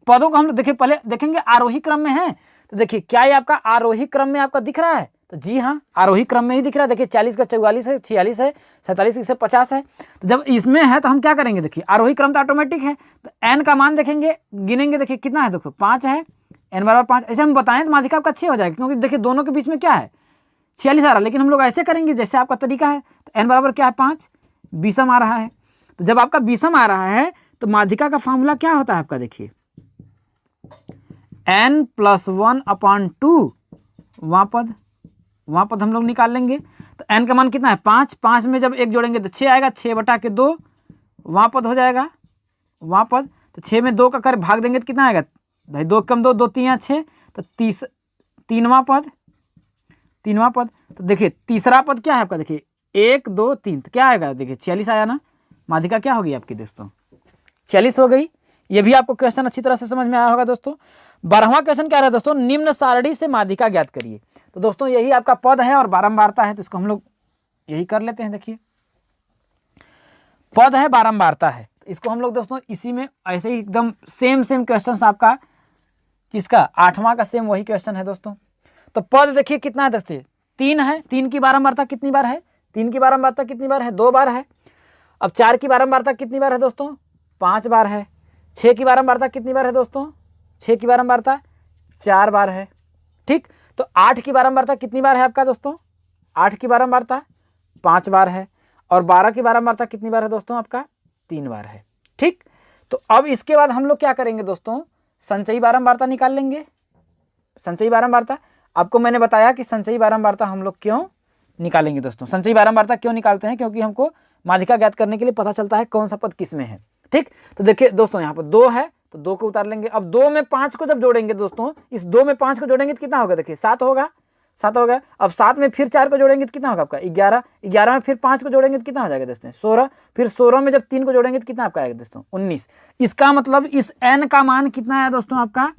पदों को हम लोग देखिए पहले देखेंगे आरोही क्रम में है। तो देखिए क्या ये आपका आरोही क्रम में आपका दिख रहा है, तो जी हाँ आरोही क्रम में ही दिख रहा है। देखिए 40 का 44 है, 46 है, 47 से 50 है। तो जब इसमें है तो हम क्या करेंगे, देखिए आरोही क्रम तो ऑटोमेटिक है, तो एन का मान देखेंगे, गिनेंगे, देखिए कितना है, देखो 5 है, एन बराबर 5 ऐसे हम बताएं तो माध्यिका आपका 6 हो जाएगा, क्योंकि देखिए दोनों के बीच में क्या है 46 आ रहा है। लेकिन हम लोग ऐसे करेंगे जैसे आपका तरीका है, तो एन बराबर क्या है 5, बीसम आ रहा है। तो जब आपका बीसम आ रहा है तो माध्यिका का फॉर्मूला क्या होता है आपका, देखिए n + 1/2 वहाँ पद हम लोग निकाल लेंगे। तो n का मान कितना है 5, 5 में जब 1 जोड़ेंगे तो 6 आएगा, 6/2 वहाँ पद हो जाएगा, वहाँ पद। तो 6 में 2 का कर भाग देंगे तो कितना आएगा भाई, 2 कम 2, 2 3 6, तो तीनवां पद। तो देखिए तीसरा पद क्या है आपका, देखिए 1 2 3, तो क्या आएगा, देखिए 46 आया ना, माध्यिका क्या होगी आपकी दोस्तों 46 हो गई। ये भी आपको क्वेश्चन अच्छी तरह से समझ में आया होगा दोस्तों। 12वां क्वेश्चन क्या रहा है दोस्तों, निम्न सारणी से माध्यिका ज्ञात करिए। तो दोस्तों यही आपका पद है और बारंबारता है, तो इसको हम लोग यही कर लेते हैं। देखिए पद है, बारंबारता है, तो इसको हम लोग दोस्तों इसी में ऐसे ही एकदम सेम क्वेश्चन आपका किसका 8वां का सेम वही क्वेश्चन है दोस्तों। तो पद देखिए कितना है दोस्तों 3 है, 3 की बारंबारता कितनी बार है, 3 की बारंबारता कितनी बार है, 2 बार है। अब 4 की बारंबारता कितनी बार है दोस्तों, 5 बार है। 6 की बारंबारता कितनी बार है दोस्तों, 6 की बारंबारता 4 बार है। ठीक, तो 8 की बारंबारता कितनी बार है आपका दोस्तों, 8 की बारंबारता 5 बार है। और 12 की बारंबारता कितनी बार है दोस्तों आपका, 3 बार है। ठीक, तो अब इसके बाद हम लोग क्या करेंगे दोस्तों, संचयी बारंबारता निकाल लेंगे। संचयी बारंबारता आपको मैंने बताया कि संचयी बारंबारता हम लोग क्यों निकालेंगे दोस्तों। संचयी बारंबारता क्यों निकालते हैं, क्योंकि हमको माध्यिका ज्ञात करने के लिए पता चलता है कौन सा पद किस में है। ठीक, तो देखिए दोस्तों यहाँ पर 2 है तो 2 को उतार लेंगे। अब 2 में 5 को जब जोड़ेंगे दोस्तों, इस 2 में 5 को जोड़ेंगे तो कितना होगा, देखिए 7 होगा, 7 हो गया। अब 7 में फिर 4 को जोड़ेंगे तो कितना होगा आपका 11, 11 में फिर 5 को जोड़ेंगे तो कितना हो जाएगा दोस्तों 16, फिर 16 में जब 3 को जोड़ेंगे तो कितना आपका आएगा दोस्तों 19। इसका मतलब इस n का मान कितना आया दोस्तों आपका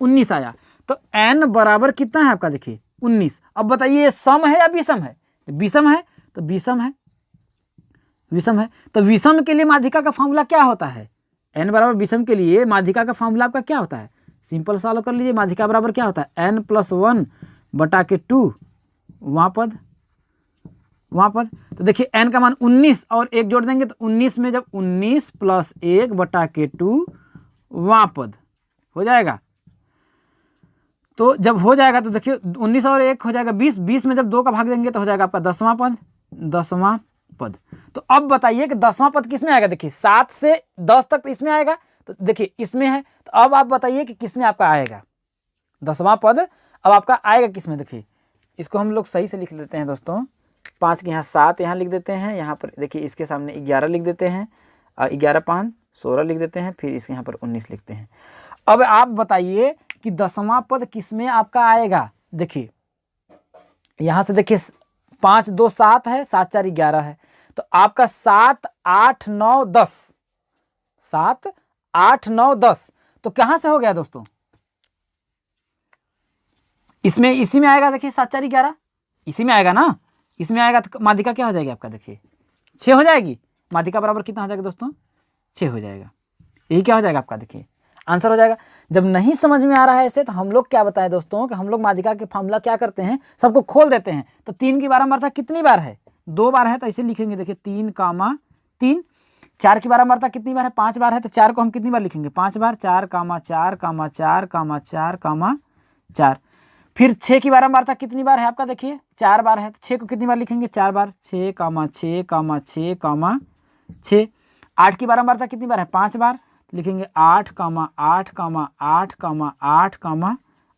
19 आया। तो n बराबर कितना है आपका, देखिए 19। अब बताइए ये सम है या विषम है, विषम है, तो विषम है, विषम है। तो विषम के लिए माध्यिका का फॉर्मूला क्या होता है, n बराबर विषम के लिए माध्यिका का फॉर्मूला आपका क्या होता है, सिंपल सॉल्व कर लीजिए। माध्यिका बराबर क्या होता है n + 1/2 वहाँ पद। तो देखिए n का मान 19 और 1 जोड़ देंगे तो 19 में जब 19 + 1/2 वहाँ पद हो जाएगा। तो जब हो जाएगा तो देखिए 19 और 1 हो जाएगा 20, 20 में जब 2 का भाग देंगे तो हो जाएगा आपका 10वां पद। तो अब बताइए कि 10वां पद किस में आएगा, देखिए 7 से 10 तक इसमें आएगा, तो देखिए इसमें है। तो अब आप बताइए कि किस में आपका आएगा 10वां पद, अब आपका आएगा किस में। देखिए इसको हम लोग सही से लिख लेते हैं दोस्तों, 5 के यहाँ 7 यहाँ लिख देते हैं, यहाँ पर देखिए इसके सामने 11 लिख देते हैं, 11 5 16 लिख देते हैं, फिर इसके यहाँ पर 19 लिखते हैं। अब आप बताइए कि 10वां पद किस में आपका आएगा। देखिए यहाँ से देखिए 5 2 7 है, 7 4 11 है, तो आपका 7 8 9 10, 7 8 9 10, तो कहाँ से हो गया दोस्तों, इसमें इसी में आएगा। देखिए 7 4 11 इसी में आएगा ना, इसमें आएगा तो माध्यिका क्या हो जाएगी आपका, देखिए 6 हो जाएगी। माध्यिका बराबर कितना हो जाएगा दोस्तों 6 हो जाएगा। यही क्या हो जाएगा आपका, देखिए आंसर हो जाएगा। जब नहीं समझ में आ रहा है ऐसे तो हम लोग क्या बताएं दोस्तों कि हम लोग माध्यिका के फॉर्मूला क्या करते हैं, सबको खोल देते हैं। तो 3 की बारंबारता कितनी बार है, 2 बार है, तो इसे लिखेंगे देखिए 3, 3। 4 की बारंबारता कितनी बार है, 5 बार है, तो 4 को हम कितनी बार लिखेंगे 5 बार, 4, 4, 4, 4। फिर 6 की बारंबारता कितनी बार है आपका, देखिए 4 बार है, तो 6 को कितनी बार लिखेंगे 4 बार, 6, 6, 6। 8 की बारंबारता कितनी बार है 5 बार, लिखेंगे 8,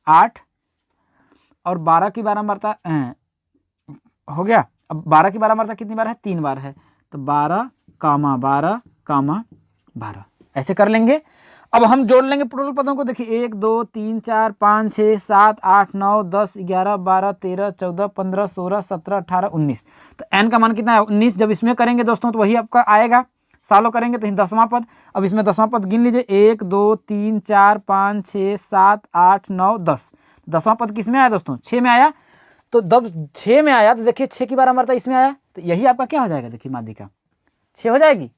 8। और 12 की बारंबारता हो गया। अब 12 की 12 मात्रा कितनी बार है? 3 बार है, तो 12 कामा 12 कामा 12 ऐसे कर लेंगे। अब हम जोड़ लेंगे टोटल पदों को। देखिए 1 2 3 4 5 6 7 8 9 10 11 12 13 14 15 16 17 18 19। तो n का मान कितना है? 19। जब इसमें करेंगे दोस्तों तो वही आपका आएगा, सालों करेंगे तो 10वां पद। अब इसमें 10वां पद गिन लीजिए, 1 2 3 4 5 6 7 8 9 10। 10वां पद किस में आया दोस्तों? 6 में आया। तो जब 6 में आया तो देखिए 6 की 12 मात्रा इसमें आया, तो यही आपका क्या हो जाएगा? देखिए माध्यिका 6 हो जाएगी।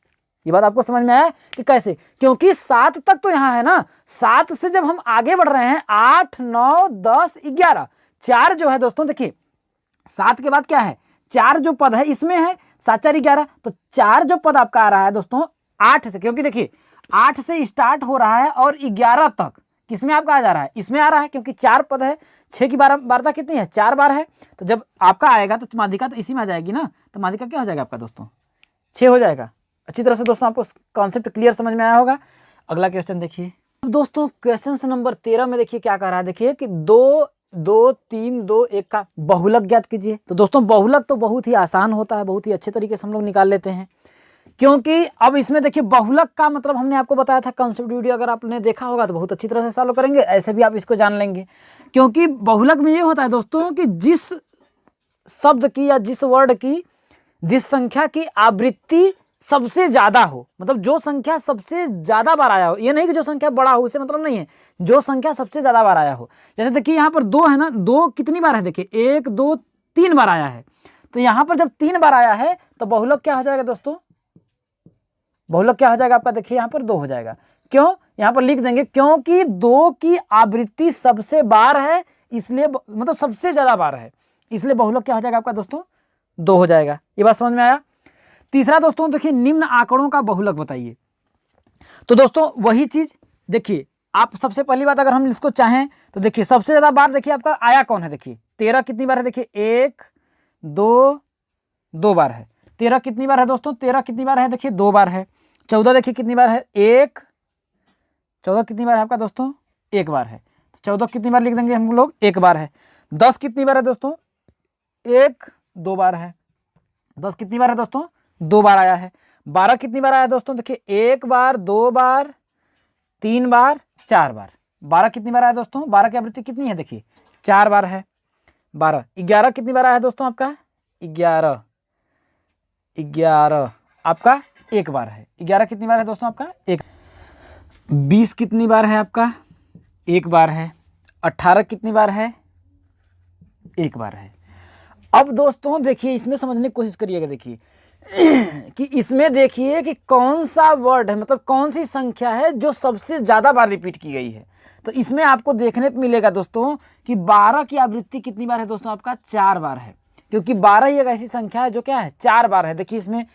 ये बात आपको समझ में आया कि कैसे? क्योंकि 7 तक तो यहाँ है ना, 7 से जब हम आगे बढ़ रहे हैं 8 9 10 11, 4 जो है दोस्तों देखिए 7 के बाद क्या है? 4 जो पद है इसमें है, 7 4 11, तो 4 जो पद आपका आ रहा है दोस्तों 8 से, क्योंकि देखिए 8 से स्टार्ट हो रहा है और 11 तक किसमें आपका आ जा रहा है? इसमें आ रहा है, क्योंकि 4 पद है। 6 की 12 वार्ता कितनी है? 4 बार है। तो जब आपका आएगा तो माध्यिका तो इसी में आ जाएगी ना, तो माध्यिका क्या हो जाएगा आपका दोस्तों? 6 हो जाएगा। अच्छी तरह से दोस्तों आपको कॉन्सेप्ट क्लियर समझ में आया होगा। अगला क्वेश्चन देखिए। अब दोस्तों क्वेश्चन नंबर 13 में देखिए क्या कह रहा है। देखिए कि 2 2 3 2 1 का बहुलक ज्ञात कीजिए। तो दोस्तों बहुलक तो बहुत ही आसान होता है, बहुत ही अच्छे तरीके से हम लोग निकाल लेते हैं, क्योंकि अब इसमें देखिए बहुलक का मतलब हमने आपको बताया था कॉन्सेप्ट वीडियो, अगर आपने देखा होगा तो बहुत अच्छी तरह से सॉल्व करेंगे, ऐसे भी आप इसको जान लेंगे। क्योंकि बहुलक में ये होता है दोस्तों कि जिस शब्द की या जिस वर्ड की जिस संख्या की आवृत्ति सबसे ज्यादा हो, मतलब जो संख्या सबसे ज्यादा बार आया हो, ये नहीं कि जो संख्या बड़ा हो, उससे मतलब नहीं है, जो संख्या सबसे ज्यादा बार आया हो। जैसे देखिए यहाँ पर 2 है ना, 2 कितनी बार है? देखिए 1 2 3 बार आया है। तो यहाँ पर जब 3 बार आया है तो बहुलक क्या हो जाएगा दोस्तों? बहुलक क्या हो जाएगा आपका? देखिए यहाँ पर 2 हो जाएगा। क्यों? यहाँ पर लिख देंगे क्योंकि 2 की आवृत्ति सबसे बार है, इसलिए मतलब सबसे ज्यादा बार है, इसलिए बहुलक क्या हो जाएगा आपका दोस्तों? 2 हो जाएगा। ये बात समझ में आया। तीसरा दोस्तों देखिए निम्न आंकड़ों का बहुलक बताइए। तो दोस्तों वही चीज देखिए, आप सबसे पहली बात अगर हम इसको चाहें तो देखिए सबसे ज्यादा बार देखिए आपका आया कौन है? देखिए 13 कितनी बार है? देखिए 1 2 2 बार है। 13 कितनी बार है दोस्तों? 13 कितनी बार है? देखिए 2 बार है। 14 देखिए कितनी बार है? 14 कितनी बार है आपका दोस्तों? 1 बार है। 14 कितनी बार लिख देंगे हम लोग? 1 बार है। 10 कितनी बार है दोस्तों? 1 2 बार है। 10 कितनी बार है दोस्तों? 2 बार आया है। 12 कितनी बार आया दोस्तों? देखिए 1 बार 2 बार 3 बार 4 बार। 12 कितनी बार आया दोस्तों? 12 की आवृत्ति कितनी है? देखिए 4 बार है। 12 11 कितनी बार आया दोस्तों आपका? 11 आपका 1 बार है। 11 कितनी बार है दोस्तों आपका? 1। 20 कितनी बार है आपका? 1 बार है। 18 कितनी बार है? 1 बार है। अब दोस्तों देखिए इसमें समझने की कोशिश करिएगा। देखिए कि इसमें देखिए कि कौन सा वर्ड है, मतलब कौन सी संख्या है जो सबसे ज्यादा बार रिपीट की गई है। तो इसमें आपको देखने को मिलेगा दोस्तों कि 12 की आवृत्ति कितनी बार है दोस्तों आपका? 4 बार है, क्योंकि 12 ही एक ऐसी संख्या है जो क्या है? 4 बार है। देखिए इसमें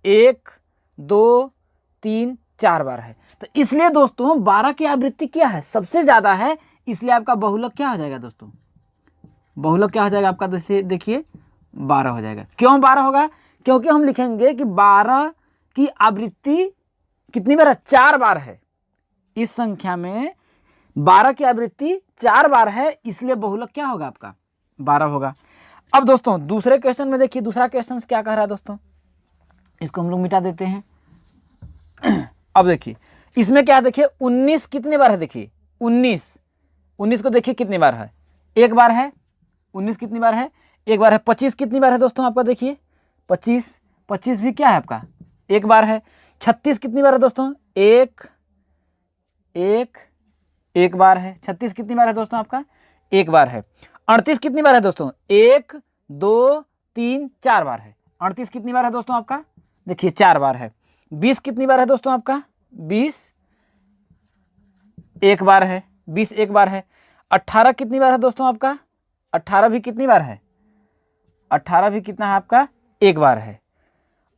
1 2 3 4 बार है, तो इसलिए दोस्तों 12 की आवृत्ति क्या है? सबसे ज्यादा है, इसलिए आपका बहुलक क्या हो जाएगा दोस्तों? बहुलक क्या हो जाएगा आपका? देखिए 12 हो जाएगा। क्यों 12 होगा? क्योंकि हम लिखेंगे कि 12 की आवृत्ति कितनी बार है? 4 बार है। इस संख्या में 12 की आवृत्ति 4 बार है, इसलिए बहुलक क्या होगा आपका? 12 होगा। अब दोस्तों दूसरे क्वेश्चन में देखिए, दूसरा क्वेश्चन क्या कह रहा है दोस्तों, इसको हम लोग मिटा देते हैं। अब देखिए इसमें क्या है? देखिए 19 कितने बार है? देखिए 19 को देखिए कितनी बार है? 1 बार है। 19 कितनी बार है? 1 बार है। 25 कितनी बार है दोस्तों आपका? देखिए 25 भी क्या है आपका? 1 बार है। 36 कितनी बार है दोस्तों? 1 बार है। 36 कितनी बार है दोस्तों आपका? 1 बार है। 38 कितनी बार है दोस्तों? 1 2 3 4 बार है। 38 कितनी बार है दोस्तों आपका? देखिए 4 बार है। 20 कितनी बार है दोस्तों आपका? 20 1 बार है। 20 1 बार है। 18 कितनी बार है दोस्तों आपका? 18 भी कितनी बार है? 18 भी कितना है आपका? 1 बार है।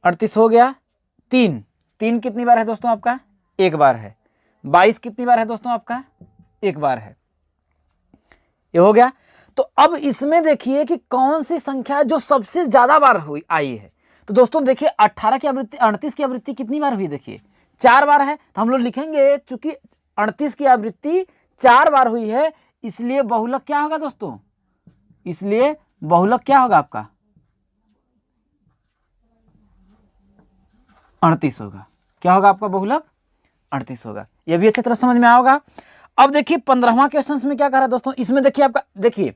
38 हो गया। 3 कितनी बार है दोस्तों आपका? 1 बार है। 22 कितनी बार है दोस्तों आपका? 1 बार है। ये हो गया। तो अब इसमें देखिए कि कौन सी संख्या जो सबसे ज्यादा बार हुई आई है। तो दोस्तों देखिए 18 की आवृत्ति 38 की आवृत्ति कितनी बार हुई? देखिए 4 बार है, तो हम लोग लिखेंगे चूंकि 38 की आवृत्ति 4 बार हुई है, इसलिए बहुलक क्या होगा दोस्तों? इसलिए बहुलक क्या होगा आपका? 38 होगा। क्या होगा आपका बहुलक? 38 होगा। ये भी अच्छी तरह समझ में आओगा। अब देखिए 15वां क्वेश्चन में क्या कह रहा है दोस्तों, इसमें देखिए आपका, देखिए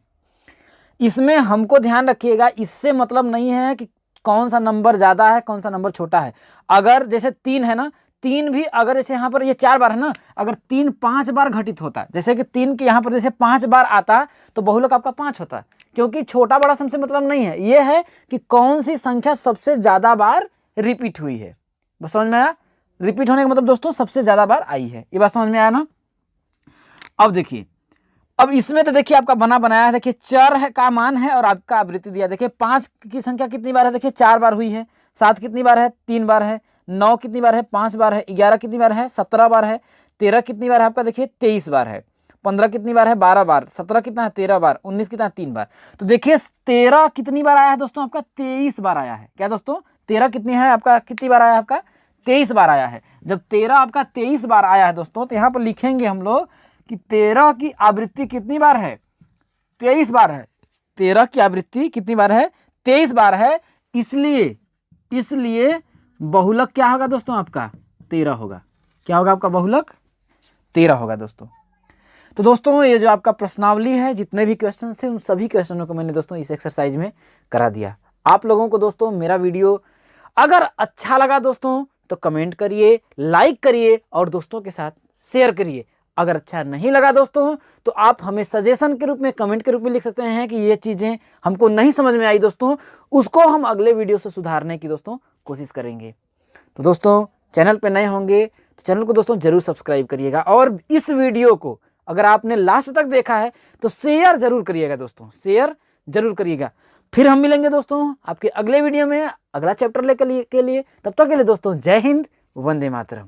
इसमें हमको ध्यान रखिएगा, इससे मतलब नहीं है कि कौन सा नंबर ज्यादा है कौन सा नंबर छोटा है। अगर जैसे 3 है ना, 3 भी अगर जैसे यहाँ पर ये 4 बार है ना, अगर 3 5 बार घटित होता है, जैसे कि 3 के यहाँ पर जैसे 5 बार आता तो बहुलक आपका 5 होता है। क्योंकि छोटा बड़ा सम से मतलब नहीं है, ये है कि कौन सी संख्या सबसे ज्यादा बार रिपीट हुई है। बस समझ में आया? रिपीट होने का मतलब दोस्तों सबसे ज्यादा बार आई है। ये बात समझ में आया ना? अब देखिए, अब इसमें तो देखिए आपका बना बनाया है, देखिए चर है का मान है और आपका आवृत्ति दिया। देखिए 5 की संख्या कितनी बार है, देखिए 4 बार हुई है। 7 कितनी बार है, 3 बार है। 9 कितनी बार है, 5 बार है। 11 कितनी बार है, 17 बार है। 13 कितनी बार है आपका, देखिए 23 बार है। 15 कितनी बार है, 12 बार। 17 कितना है, 13 बार। 19 कितना है, 3 बार। तो देखिए 13 कितनी बार आया है दोस्तों आपका, 23 बार आया है। क्या दोस्तों, 13 कितनी है आपका, कितनी बार आया है आपका, 23 बार आया है। जब 13 आपका 23 बार आया है दोस्तों, तो यहाँ पर लिखेंगे हम लोग कि 13 की आवृत्ति कितनी बार है, 23 बार है। 13 की आवृत्ति कितनी बार है, 23 बार है। इसलिए बहुलक क्या होगा दोस्तों आपका, 13 होगा। क्या होगा आपका बहुलक, 13 होगा दोस्तों। तो दोस्तों ये जो आपका प्रश्नावली है, जितने भी क्वेश्चन थे उन सभी क्वेश्चनों को मैंने दोस्तों इस एक्सरसाइज में करा दिया। आप लोगों को दोस्तों मेरा वीडियो अगर अच्छा लगा दोस्तों तो कमेंट करिए, लाइक करिए और दोस्तों के साथ शेयर करिए। अगर अच्छा नहीं लगा दोस्तों तो आप हमें सजेशन के रूप में, कमेंट के रूप में लिख सकते हैं कि ये चीज़ें हमको नहीं समझ में आई दोस्तों, उसको हम अगले वीडियो से सुधारने की दोस्तों कोशिश करेंगे। तो दोस्तों चैनल पे नए होंगे तो चैनल को दोस्तों जरूर सब्सक्राइब करिएगा और इस वीडियो को अगर आपने लास्ट तक देखा है तो शेयर जरूर करिएगा दोस्तों, शेयर जरूर करिएगा। फिर हम मिलेंगे दोस्तों आपके अगले वीडियो में अगला चैप्टर लेकर के लिए। तब तक के लिए दोस्तों जय हिंद, वंदे मातरम।